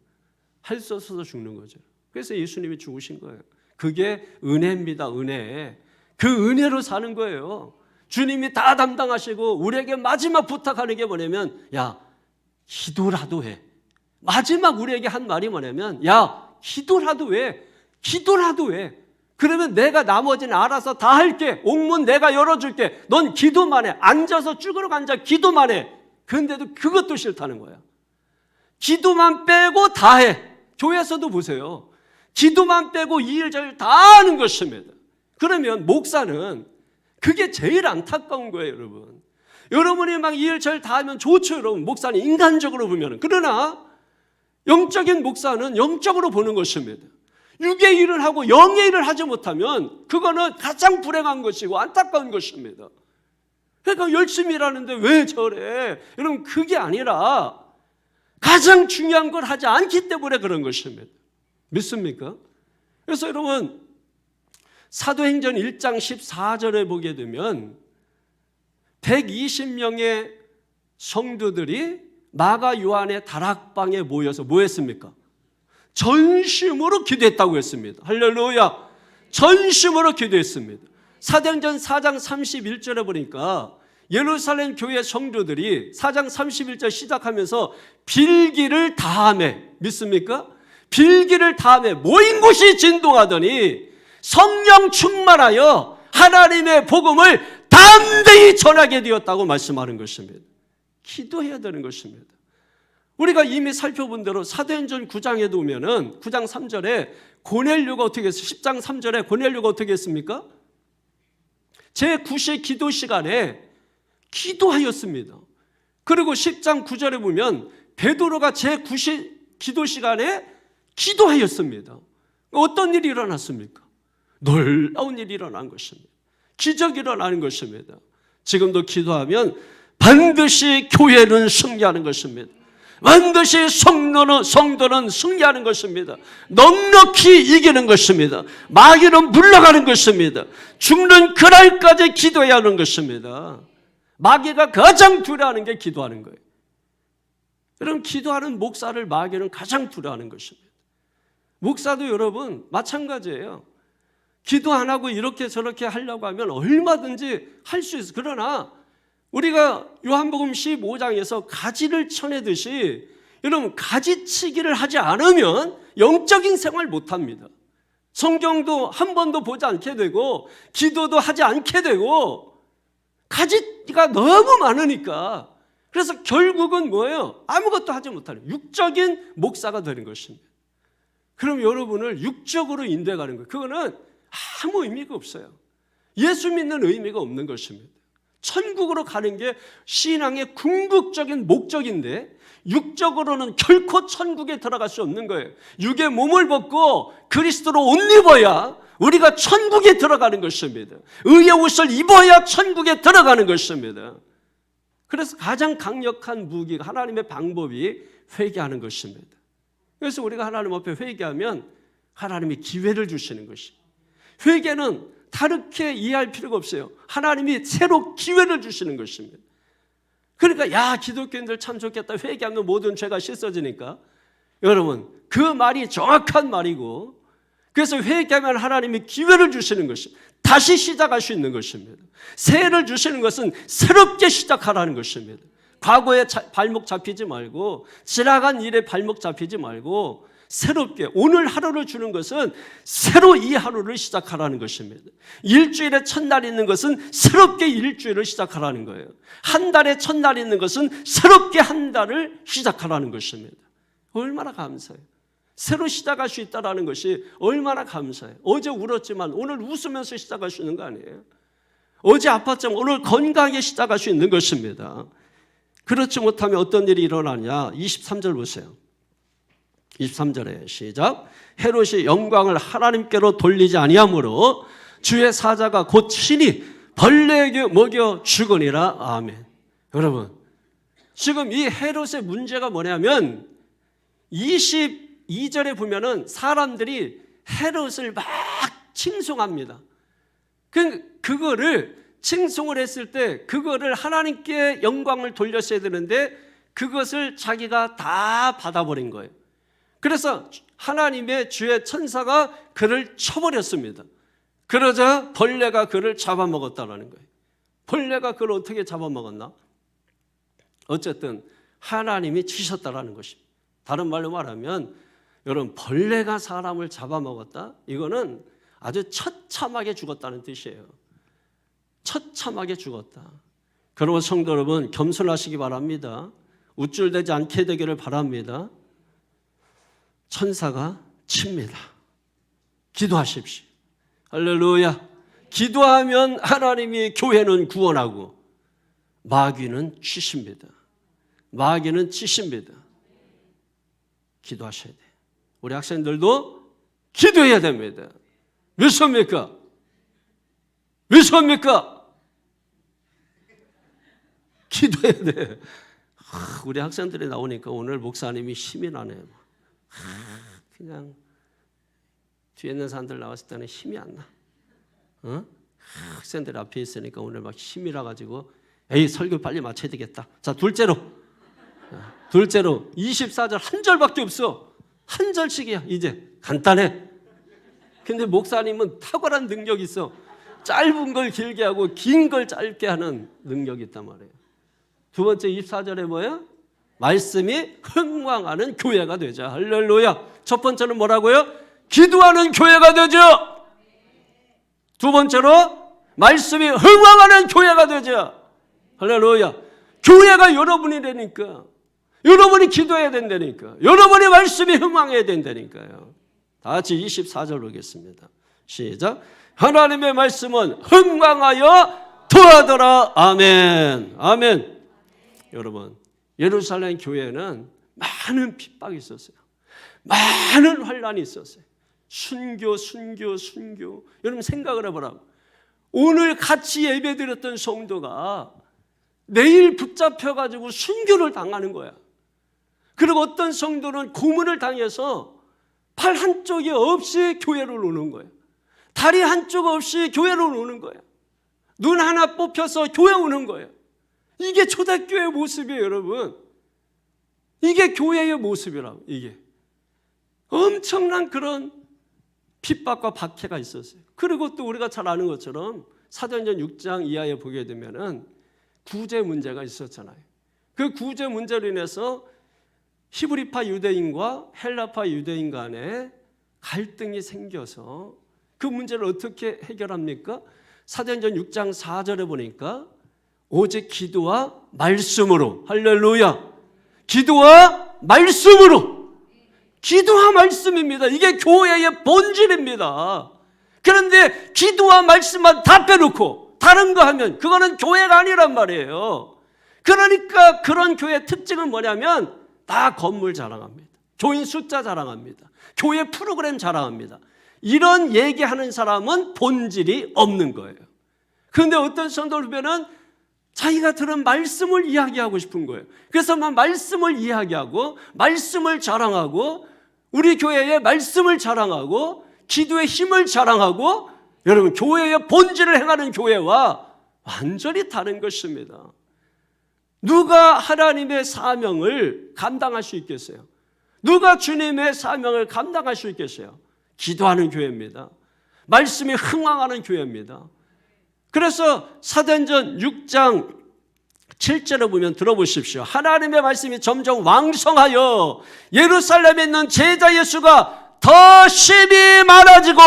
할 수 없어서 죽는 거죠. 그래서 예수님이 죽으신 거예요. 그게 은혜입니다. 은혜. 그 은혜로 사는 거예요. 주님이 다 담당하시고 우리에게 마지막 부탁하는 게 뭐냐면, 야 기도라도 해. 마지막 우리에게 한 말이 뭐냐면, 야 기도라도 해. 기도라도 해. 그러면 내가 나머지는 알아서 다 할게. 옥문 내가 열어줄게. 넌 기도만 해. 앉아서 쭈그러 앉아 기도만 해. 그런데도 그것도 싫다는 거야. 기도만 빼고 다 해. 교회에서도 보세요. 기도만 빼고 이 일 저 일 다 하는 것입니다. 그러면 목사는 그게 제일 안타까운 거예요, 여러분. 여러분이 막 이 일 저 일 다 하면 좋죠, 여러분. 목사는 인간적으로 보면. 그러나 영적인 목사는 영적으로 보는 것입니다. 육의 일을 하고 영의 일을 하지 못하면 그거는 가장 불행한 것이고 안타까운 것입니다. 그러니까 열심히 일하는데 왜 저래? 여러분 그게 아니라 가장 중요한 걸 하지 않기 때문에 그런 것입니다. 믿습니까? 그래서 여러분 사도행전 1장 14절에 보게 되면 120명의 성도들이 마가 요한의 다락방에 모여서 뭐 했습니까? 전심으로 기도했다고 했습니다. 할렐루야. 전심으로 기도했습니다. 사도행전 4장 31절에 보니까 예루살렘 교회 성도들이 4장 31절 시작하면서 빌기를 다하며, 믿습니까? 빌기를 다하며 모인 곳이 진동하더니 성령 충만하여 하나님의 복음을 담대히 전하게 되었다고 말씀하는 것입니다. 기도해야 되는 것입니다. 우리가 이미 살펴본 대로 사도행전 9장에도 오면은 9장 3절에 고넬료가 어떻게 했어요? 10장 3절에 고넬료가 어떻게 했습니까? 제9시 기도 시간에 기도하였습니다. 그리고 10장 9절에 보면 베드로가 제9시 기도 시간에 기도하였습니다. 어떤 일이 일어났습니까? 놀라운 일이 일어난 것입니다. 기적이 일어나는 것입니다. 지금도 기도하면 반드시 교회는 승리하는 것입니다. 반드시 성도는 승리하는 것입니다. 넉넉히 이기는 것입니다. 마귀는 물러가는 것입니다. 죽는 그날까지 기도해야 하는 것입니다. 마귀가 가장 두려워하는 게 기도하는 거예요. 여러분 기도하는 목사를 마귀는 가장 두려워하는 것입니다. 목사도 여러분 마찬가지예요. 기도 안 하고 이렇게 저렇게 하려고 하면 얼마든지 할 수 있어요. 그러나 우리가 요한복음 15장에서 가지를 쳐내듯이 여러분 가지치기를 하지 않으면 영적인 생활 못합니다. 성경도 한 번도 보지 않게 되고 기도도 하지 않게 되고 가지가 너무 많으니까 그래서 결국은 뭐예요? 아무것도 하지 못하는 육적인 목사가 되는 것입니다. 그럼 여러분을 육적으로 인도해가는 거예요. 그거는 아무 의미가 없어요. 예수 믿는 의미가 없는 것입니다. 천국으로 가는 게 신앙의 궁극적인 목적인데 육적으로는 결코 천국에 들어갈 수 없는 거예요. 육의 몸을 벗고 그리스도로 옷 입어야 우리가 천국에 들어가는 것입니다. 의의 옷을 입어야 천국에 들어가는 것입니다. 그래서 가장 강력한 무기가 하나님의 방법이 회개하는 것입니다. 그래서 우리가 하나님 앞에 회개하면 하나님이 기회를 주시는 것입니다. 회개는 다르게 이해할 필요가 없어요. 하나님이 새로 기회를 주시는 것입니다. 그러니까 야 기독교인들 참 좋겠다. 회개하면 모든 죄가 씻어지니까. 여러분 그 말이 정확한 말이고 그래서 회개하면 하나님이 기회를 주시는 것입니다. 다시 시작할 수 있는 것입니다. 새해를 주시는 것은 새롭게 시작하라는 것입니다. 과거에 발목 잡히지 말고 지나간 일에 발목 잡히지 말고 새롭게 오늘 하루를 주는 것은 새로 이 하루를 시작하라는 것입니다. 일주일에 첫날 있는 것은 새롭게 일주일을 시작하라는 거예요. 한 달에 첫날 있는 것은 새롭게 한 달을 시작하라는 것입니다. 얼마나 감사해요. 새로 시작할 수 있다는 것이 얼마나 감사해요. 어제 울었지만 오늘 웃으면서 시작할 수 있는 거 아니에요. 어제 아팠지만 오늘 건강하게 시작할 수 있는 것입니다. 그렇지 못하면 어떤 일이 일어나냐. 23절 보세요. 23절에 시작. 헤롯이 영광을 하나님께로 돌리지 아니하므로 주의 사자가 곧 친히 벌레에게 먹여 주거니라. 아멘. 여러분 지금 이 헤롯의 문제가 뭐냐면 22절에 보면은 사람들이 헤롯을 막 칭송합니다. 그거를 칭송을 했을 때 그거를 하나님께 영광을 돌렸어야 되는데 그것을 자기가 다 받아버린 거예요. 그래서 하나님의 주의 천사가 그를 쳐버렸습니다. 그러자 벌레가 그를 잡아먹었다는 거예요. 벌레가 그를 어떻게 잡아먹었나? 어쨌든 하나님이 치셨다라는 것입니다. 다른 말로 말하면 여러분 벌레가 사람을 잡아먹었다? 이거는 아주 처참하게 죽었다는 뜻이에요. 처참하게 죽었다. 그러면 성도 여러분 겸손하시기 바랍니다. 우쭐대지 않게 되기를 바랍니다. 천사가 칩니다. 기도하십시오. 할렐루야. 기도하면 하나님이 교회는 구원하고 마귀는 치십니다. 마귀는 치십니다. 기도하셔야 돼요. 우리 학생들도 기도해야 됩니다. 믿습니까? 믿습니까? 기도해야 돼. 우리 학생들이 나오니까 오늘 목사님이 힘이 나네요. 그냥 뒤에 있는 사람들 나왔을 때는 힘이 안 나. 학생들 앞에 있으니까 오늘 막 힘이 나가지고 에이 설교 빨리 마쳐야 되겠다. 자 둘째로 24절 한 절밖에 없어. 한 절씩이야. 이제 간단해. 근데 목사님은 탁월한 능력이 있어. 짧은 걸 길게 하고 긴 걸 짧게 하는 능력이 있단 말이에요. 두 번째 24절에 뭐예요? 말씀이 흥왕하는 교회가 되자. 할렐루야. 첫 번째는 뭐라고요? 기도하는 교회가 되자. 두 번째로 말씀이 흥왕하는 교회가 되자. 할렐루야. 교회가 여러분이라니까. 여러분이 기도해야 된다니까. 여러분의 말씀이 흥왕해야 된다니까요. 다 같이 24절 보겠습니다. 시작. 하나님의 말씀은 흥왕하여 더하더라. 아멘. 아멘. 여러분 예루살렘 교회는 많은 핍박이 있었어요. 많은 환란이 있었어요. 순교. 여러분 생각을 해보라. 오늘 같이 예배드렸던 성도가 내일 붙잡혀가지고 순교를 당하는 거야. 그리고 어떤 성도는 고문을 당해서 팔 한쪽이 없이 교회로 오는 거예요. 다리 한쪽 없이 교회로 오는 거예요. 눈 하나 뽑혀서 교회 오는 거예요. 이게 초대교회의 모습이에요, 여러분. 이게 교회의 모습이라고. 이게 엄청난 그런 핍박과 박해가 있었어요. 그리고 또 우리가 잘 아는 것처럼 사도행전 6장 이하에 보게 되면은 구제 문제가 있었잖아요. 그 구제 문제로 인해서 히브리파 유대인과 헬라파 유대인 간에 갈등이 생겨서 그 문제를 어떻게 해결합니까? 사도행전 6장 4절에 보니까 오직 기도와 말씀으로. 할렐루야. 기도와 말씀으로. 기도와 말씀입니다. 이게 교회의 본질입니다. 그런데 기도와 말씀만 다 빼놓고 다른 거 하면 그거는 교회가 아니란 말이에요. 그러니까 그런 교회 특징은 뭐냐면 다 건물 자랑합니다. 교인 숫자 자랑합니다. 교회 프로그램 자랑합니다. 이런 얘기하는 사람은 본질이 없는 거예요. 그런데 어떤 성도 후배는 자기가 들은 말씀을 이야기하고 싶은 거예요. 그래서 막 말씀을 이야기하고 말씀을 자랑하고 우리 교회의 말씀을 자랑하고 기도의 힘을 자랑하고 여러분 교회의 본질을 행하는 교회와 완전히 다른 것입니다. 누가 하나님의 사명을 감당할 수 있겠어요? 누가 주님의 사명을 감당할 수 있겠어요? 기도하는 교회입니다. 말씀이 흥왕하는 교회입니다. 그래서 사도행전 6장 7절을 보면 들어보십시오. 하나님의 말씀이 점점 왕성하여 예루살렘에 있는 제자 예수가 더 심히 많아지고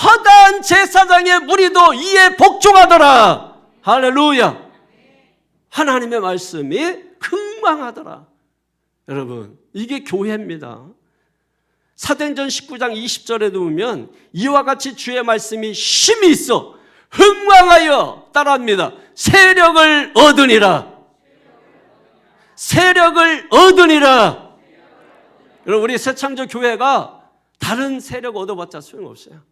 허다한 제사장의 무리도 이에 복종하더라. 할렐루야. 하나님의 말씀이 흥망하더라. 여러분, 이게 교회입니다. 사도행전 19장 20절에도 보면 이와 같이 주의 말씀이 힘이 있어 흥망하여 따라합니다. 세력을 얻으니라. 세력을 얻으니라. 여러분, 우리 새창조 교회가 다른 세력 얻어봤자 소용없어요.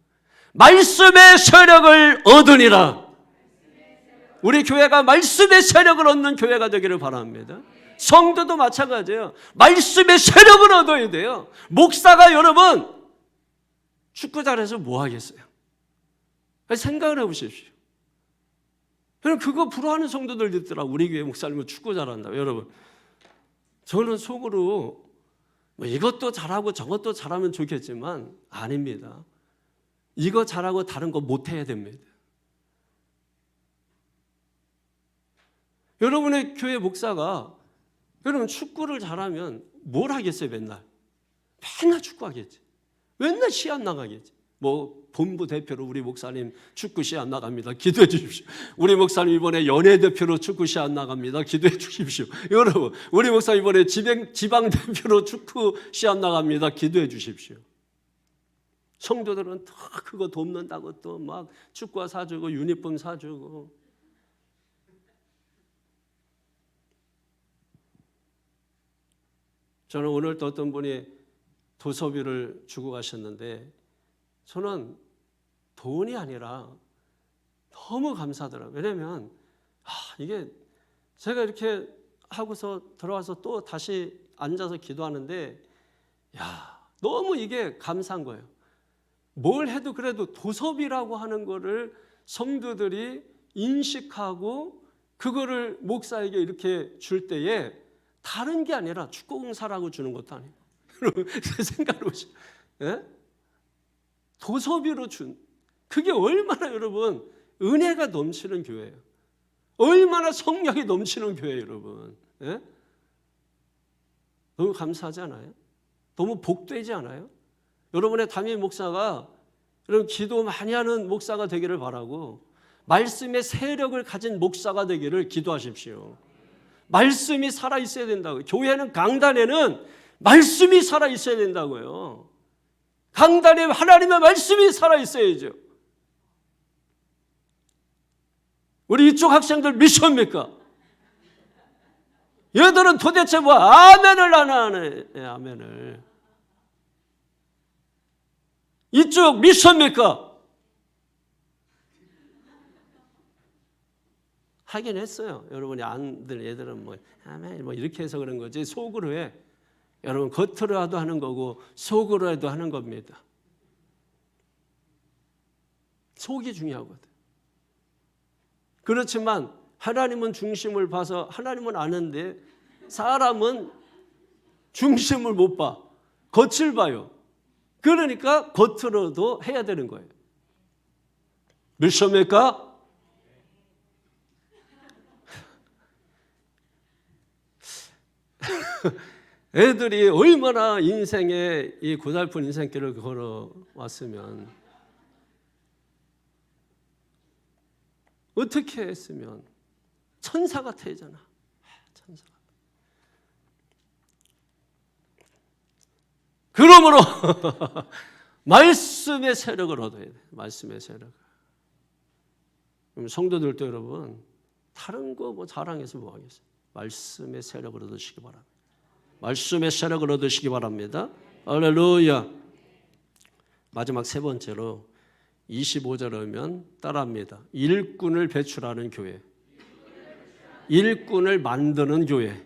말씀의 세력을 얻으니라. 우리 교회가 말씀의 세력을 얻는 교회가 되기를 바랍니다. 성도도 마찬가지예요. 말씀의 세력을 얻어야 돼요. 목사가 여러분 축구 잘해서 뭐 하겠어요? 생각을 해보십시오. 여러분 그거 부러워하는 성도들 있더라고. 우리 교회 목사님은 축구 잘한다. 여러분 저는 속으로 뭐 이것도 잘하고 저것도 잘하면 좋겠지만 아닙니다. 이거 잘하고 다른 거 못해야 됩니다. 여러분의 교회 목사가 여러분 축구를 잘하면 뭘 하겠어요? 맨날 축구하겠지. 맨날 시합 나가겠지. 뭐 본부 대표로 우리 목사님 축구 시합 나갑니다. 기도해 주십시오. 우리 목사님 이번에 연예 대표로 축구 시합 나갑니다. 기도해 주십시오. 여러분 우리 목사님 이번에 지방 대표로 축구 시합 나갑니다. 기도해 주십시오. 성도들은 다 그거 돕는다고 또 막 축구화 사주고 유니폼 사주고. 저는 오늘 또 어떤 분이 도서비를 주고 가셨는데 저는 돈이 아니라 너무 감사하더라고요. 왜냐하면 이게 제가 이렇게 하고서 들어와서 또 다시 앉아서 기도하는데 너무 이게 감사한 거예요. 뭘 해도 그래도 도서비라고 하는 거를 성도들이 인식하고 그거를 목사에게 이렇게 줄 때에 다른 게 아니라 축구공 사라고 주는 것도 아니고 생각해 보시죠. 예? 도서비로 준 그게 얼마나 여러분 은혜가 넘치는 교회예요. 얼마나 성령이 넘치는 교회예요, 여러분. 예? 너무 감사하지 않아요? 너무 복되지 않아요? 여러분의 담임 목사가 여러분 기도 많이 하는 목사가 되기를 바라고 말씀의 세력을 가진 목사가 되기를 기도하십시오. 말씀이 살아있어야 된다고요. 교회는 강단에는 말씀이 살아있어야 된다고요. 강단에 하나님의 말씀이 살아있어야죠. 우리 이쪽 학생들 미션입니까? 얘들은 도대체 뭐 아멘을 안 하네. 아멘을. 이쪽 미션입니까? 하긴 했어요. 여러분이 안들 얘들은 뭐 아멘 뭐 이렇게 해서 그런 거지 속으로 해. 여러분 겉으로라도 하는 거고 속으로라도 하는 겁니다. 속이 중요하거든. 그렇지만 하나님은 중심을 봐서 하나님은 아는데 사람은 중심을 못 봐. 겉을 봐요. 그러니까 겉으로도 해야 되는 거예요. 미션입니까? 애들이 얼마나 인생에 이 고달픈 인생길을 걸어왔으면 어떻게 했으면 천사 같아야잖아. 천사. 그러므로 말씀의 세력을 얻어야 돼. 말씀의 세력을. 그럼 성도들도 여러분 다른 거 뭐 자랑해서 뭐 하겠어요? 말씀의 세력을 얻으시기 바랍니다. 말씀의 세력을 얻으시기 바랍니다. 할렐루야. 마지막 세 번째로 25절 오면 따라합니다. 일꾼을 배출하는 교회, 일꾼을 만드는 교회,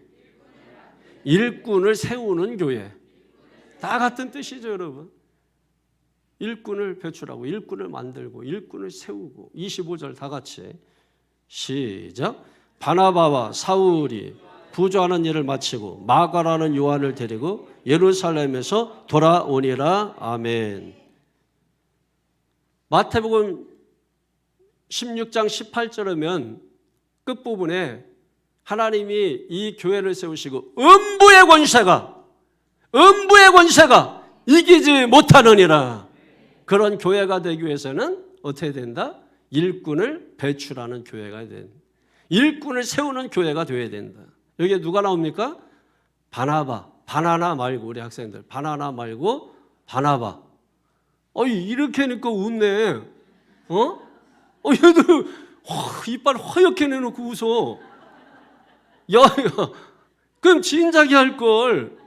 일꾼을 세우는 교회. 다 같은 뜻이죠, 여러분. 일꾼을 배출하고 일꾼을 만들고 일꾼을 세우고. 25절 다 같이 시작. 바나바와 사울이 구조하는 일을 마치고 마가라는 요한을 데리고 예루살렘에서 돌아오니라. 아멘. 마태복음 16장 18절이면 끝부분에 하나님이 이 교회를 세우시고 음부의 권세가 이기지 못하느니라. 그런 교회가 되기 위해서는 어떻게 된다? 일꾼을 배출하는 교회가 된다. 일꾼을 세우는 교회가 되어야 된다. 여기에 누가 나옵니까? 바나바. 바나나 말고 우리 학생들. 바나나 말고 바나바. 이렇게 하니까 웃네. 얘들 이빨 허옇게 내놓고 웃어. 야, 그럼 진작에 할 걸.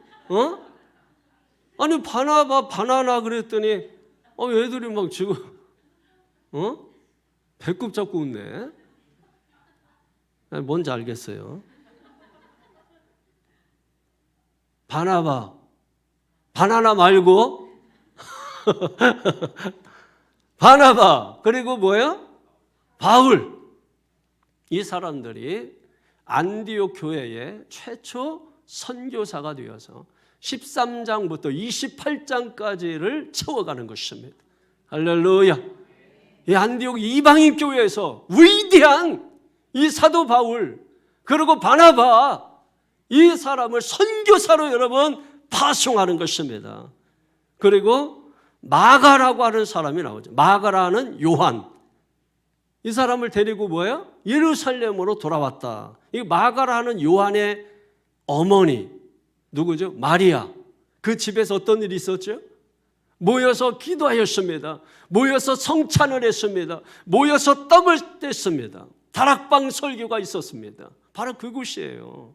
아니 바나바 바나나 그랬더니 애들이 막 지금 배꼽 잡고 웃네. 뭔지 알겠어요. 바나바 바나나 말고 바나바 그리고 뭐야? 바울. 이 사람들이 안디옥 교회의 최초 선교사가 되어서 13장부터 28장까지를 채워가는 것입니다. 할렐루야. 이 안디옥 이방인 교회에서 위대한 이 사도 바울 그리고 바나바 이 사람을 선교사로 여러분 파송하는 것입니다. 그리고 마가라고 하는 사람이 나오죠. 마가라는 요한. 이 사람을 데리고 뭐예요? 예루살렘으로 돌아왔다. 이 마가라는 요한의 어머니 누구죠? 마리아. 그 집에서 어떤 일이 있었죠? 모여서 기도하였습니다. 모여서 성찬을 했습니다. 모여서 떡을 뗐습니다. 다락방 설교가 있었습니다. 바로 그곳이에요.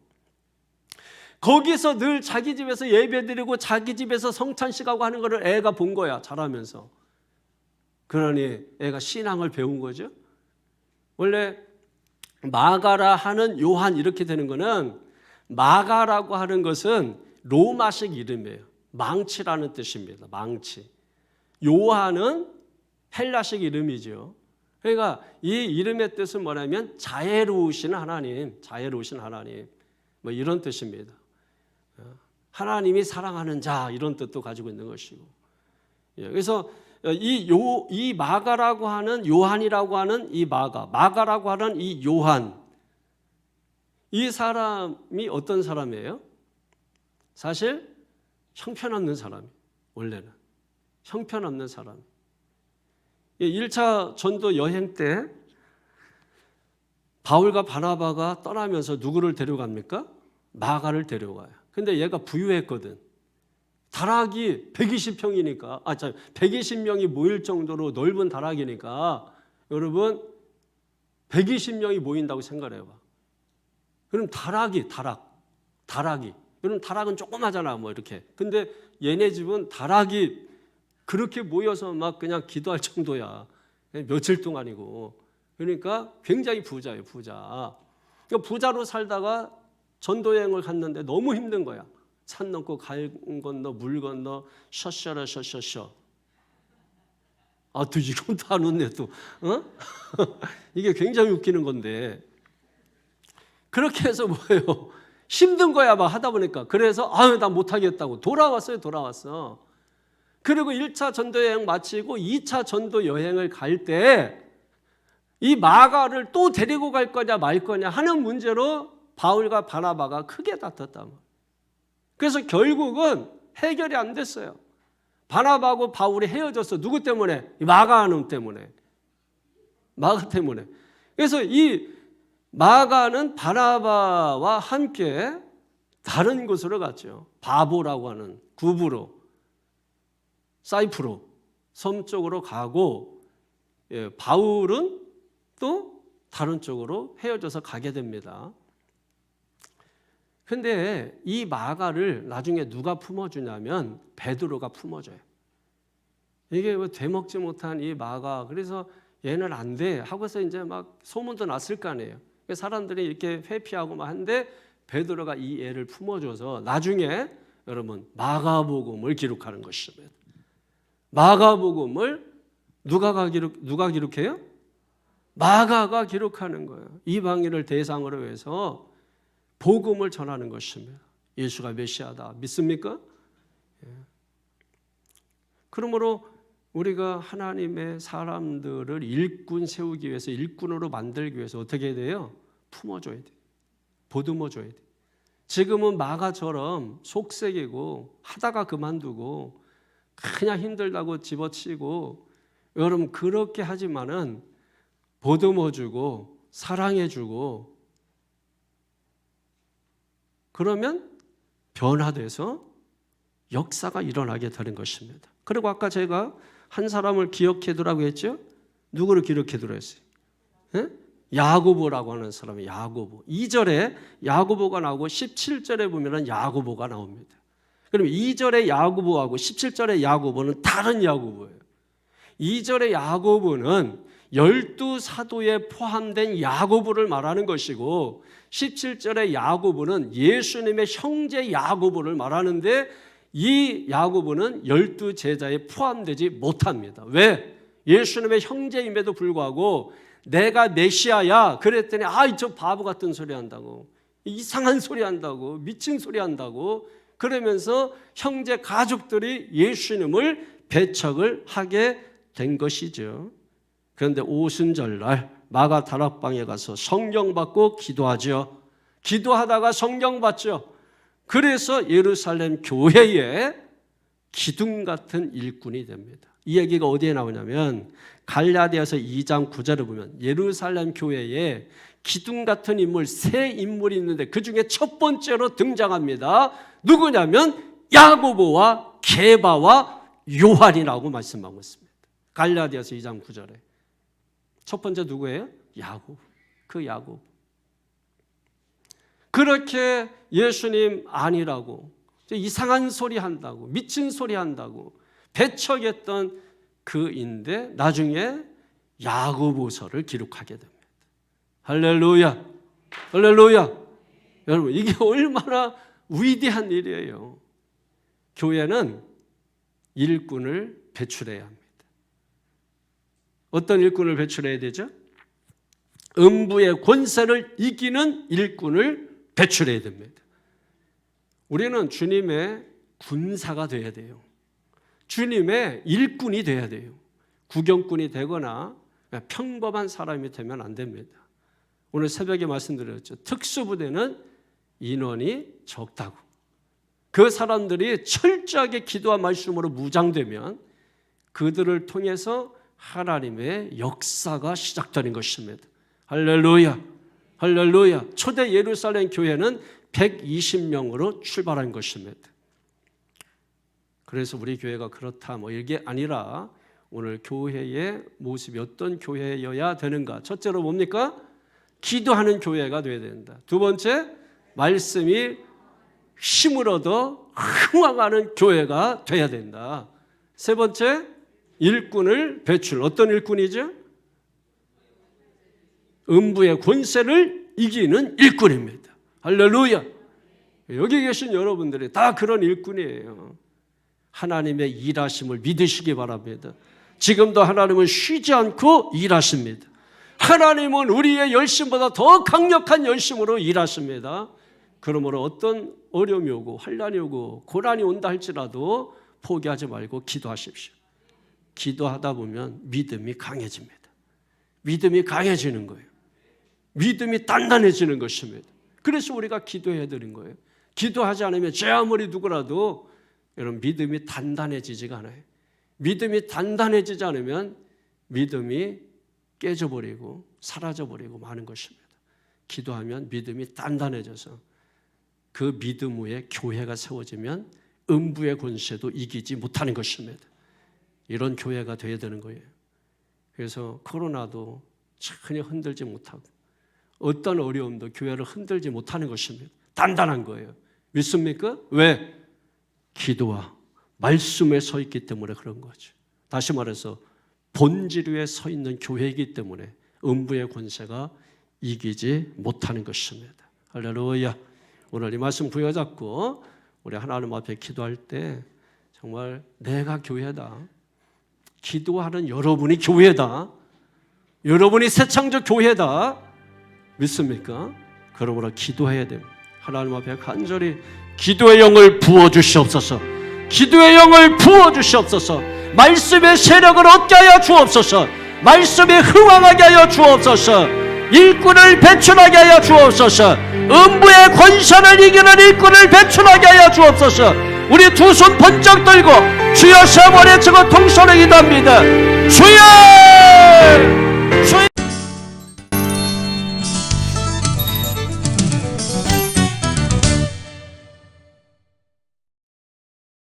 거기서 늘 자기 집에서 예배드리고 자기 집에서 성찬식하고 하는 것을 애가 본 거야. 자라면서. 그러니 애가 신앙을 배운 거죠. 원래 마가라 하는 요한 이렇게 되는 거는 마가라고 하는 것은 로마식 이름이에요. 망치라는 뜻입니다. 망치. 요한은 헬라식 이름이죠. 그러니까 이 이름의 뜻은 뭐냐면 자애로우신 하나님, 자애로우신 하나님 뭐 이런 뜻입니다. 하나님이 사랑하는 자 이런 뜻도 가지고 있는 것이고. 그래서 이 마가라고 하는 요한이라고 하는 이 마가라고 하는 이 요한 이 사람이 어떤 사람이에요? 사실 형편없는 사람이 원래는 형편없는 사람. 1차 전도 여행 때 바울과 바나바가 떠나면서 누구를 데려갑니까? 마가를 데려가요. 근데 얘가 부유했거든. 다락이 120평이니까 120명이 모일 정도로 넓은 다락이니까 여러분 120명이 모인다고 생각해봐. 그럼 다락이 여러분 다락은 조그마잖아 뭐 이렇게. 근데 얘네 집은 다락이 그렇게 모여서 막 그냥 기도할 정도야. 며칠 동안이고. 그러니까 굉장히 부자예요, 부자. 그러니까 부자로 살다가 전도여행을 갔는데 너무 힘든 거야. 산 넘고 갈 건너 물 건너 셔셔라 셔셔셔. 또 이건 다 놓네 또. 이게 굉장히 웃기는 건데. 그렇게 해서 뭐예요? 힘든 거야 막 하다 보니까. 그래서 나 못하겠다고 돌아왔어. 그리고 1차 전도여행 마치고 2차 전도여행을 갈 때 이 마가를 또 데리고 갈 거냐 말 거냐 하는 문제로 바울과 바나바가 크게 다퉜다. 그래서 결국은 해결이 안 됐어요. 바나바하고 바울이 헤어졌어. 누구 때문에? 마가 때문에. 그래서 이 마가는 바나바와 함께 다른 곳으로 갔죠. 바보라고 하는 구브로, 사이프로 섬 쪽으로 가고 바울은 또 다른 쪽으로 헤어져서 가게 됩니다. 근데 이 마가를 나중에 누가 품어주냐면 베드로가 품어줘요. 이게 뭐 되먹지 못한 이 마가, 그래서 얘는 안 돼 하고서 이제 막 소문도 났을 거 아니에요. 사람들이 이렇게 회피하고 막 한데 베드로가 이 애를 품어줘서 나중에 여러분 마가복음을 기록하는 것입니다. 마가복음을 누가 기록해요? 마가가 기록하는 거예요. 이방인을 대상으로 해서 복음을 전하는 것입니다. 예수가 메시아다. 믿습니까? 그러므로 우리가 하나님의 사람들을 일꾼 세우기 위해서, 일꾼으로 만들기 위해서 어떻게 해야 돼요? 품어줘야 돼요. 보듬어줘야 돼요. 지금은 마가처럼 속색이고 하다가 그만두고 그냥 힘들다고 집어치고, 여러분 그렇게 하지만은 보듬어주고 사랑해주고 그러면 변화돼서 역사가 일어나게 되는 것입니다. 그리고 아까 제가 한 사람을 기억해두라고 했죠? 누구를 기억해두라 했어요? 야고보라고 하는 사람이 야고보. 2절에 야고보가 나오고 17절에 보면 야고보가 나옵니다. 그럼 2절의 야고보하고 17절의 야고보는 다른 야고보예요. 2절의 야고보는 12사도에 포함된 야고보를 말하는 것이고 17절의 야고보는 예수님의 형제 야고보를 말하는데 이 야고보는 12제자에 포함되지 못합니다. 왜? 예수님의 형제임에도 불구하고 내가 메시아야 그랬더니 저 바보 같은 소리 한다고, 이상한 소리 한다고, 미친 소리 한다고 그러면서 형제 가족들이 예수님을 배척을 하게 된 것이죠. 그런데 오순절날 마가 다락방에 가서 성경 받고 기도하죠. 기도하다가 성경 받죠. 그래서 예루살렘 교회에 기둥 같은 일꾼이 됩니다. 이 얘기가 어디에 나오냐면 갈라디아서 2장 9절을 보면 예루살렘 교회에 기둥 같은 인물, 세 인물이 있는데 그 중에 첫 번째로 등장합니다. 누구냐면 야고보와 게바와 요한이라고 말씀하고 있습니다. 갈라디아서 2장 9절에 첫 번째 누구예요? 야고보. 그 야고보. 그렇게 예수님 아니라고, 이상한 소리 한다고, 미친 소리 한다고 배척했던 그인데 나중에 야고보서를 기록하게 됩니다. 할렐루야, 할렐루야. 여러분 이게 얼마나 위대한 일이에요. 교회는 일꾼을 배출해야 합니다. 어떤 일꾼을 배출해야 되죠? 음부의 권세를 이기는 일꾼을 배출해야 됩니다. 우리는 주님의 군사가 되어야 돼요. 주님의 일꾼이 되어야 돼요. 구경꾼이 되거나 평범한 사람이 되면 안 됩니다. 오늘 새벽에 말씀드렸죠. 특수부대는 인원이 적다고. 그 사람들이 철저하게 기도와 말씀으로 무장되면 그들을 통해서 하나님의 역사가 시작되는 것입니다. 할렐루야, 할렐루야. 초대 예루살렘 교회는 120명으로 출발한 것입니다. 그래서 우리 교회가 그렇다 이게 아니라 오늘 교회의 모습이 어떤 교회여야 되는가? 첫째로 뭡니까? 기도하는 교회가 되어야 된다. 두 번째, 말씀이 힘을 얻어 흥황하는 교회가 되어야 된다. 세 번째, 일꾼을 배출. 어떤 일꾼이죠? 음부의 권세를 이기는 일꾼입니다. 할렐루야. 여기 계신 여러분들이 다 그런 일꾼이에요. 하나님의 일하심을 믿으시기 바랍니다. 지금도 하나님은 쉬지 않고 일하십니다. 하나님은 우리의 열심보다 더 강력한 열심으로 일하십니다. 그러므로 어떤 어려움이 오고 환난이 오고 고난이 온다 할지라도 포기하지 말고 기도하십시오. 기도하다 보면 믿음이 강해집니다. 믿음이 강해지는 거예요. 믿음이 단단해지는 것입니다. 그래서 우리가 기도해야 되는 거예요. 기도하지 않으면 제 아무리 누구라도 여러분 믿음이 단단해지지가 않아요. 믿음이 단단해지지 않으면 믿음이 깨져버리고 사라져버리고 마는 것입니다. 기도하면 믿음이 단단해져서 그 믿음 위에 교회가 세워지면 음부의 권세도 이기지 못하는 것입니다. 이런 교회가 되어야 되는 거예요. 그래서 코로나도 전혀 흔들지 못하고 어떤 어려움도 교회를 흔들지 못하는 것입니다. 단단한 거예요. 믿습니까? 왜? 기도와 말씀에 서 있기 때문에 그런 거죠. 다시 말해서 본질 위에 서 있는 교회이기 때문에 음부의 권세가 이기지 못하는 것입니다. 할렐루야. 오늘 이 말씀 부여잡고 우리 하나님 앞에 기도할 때 정말 내가 교회다, 기도하는 여러분이 교회다, 여러분이 새창조 교회다, 믿습니까? 그러므로 기도해야 됩니다. 하나님 앞에 간절히 기도의 영을 부어주시옵소서. 기도의 영을 부어주시옵소서. 말씀의 세력을 얻게 하여 주옵소서. 말씀에 흥황하게 하여 주옵소서. 일꾼을 배출하게 하여 주옵소서. 음부의 권세를 이기는 일꾼을 배출하게 하여 주옵소서. 우리 두 손 번쩍 들고 주여 세 번에 치고 통성을 기도합니다. 주여!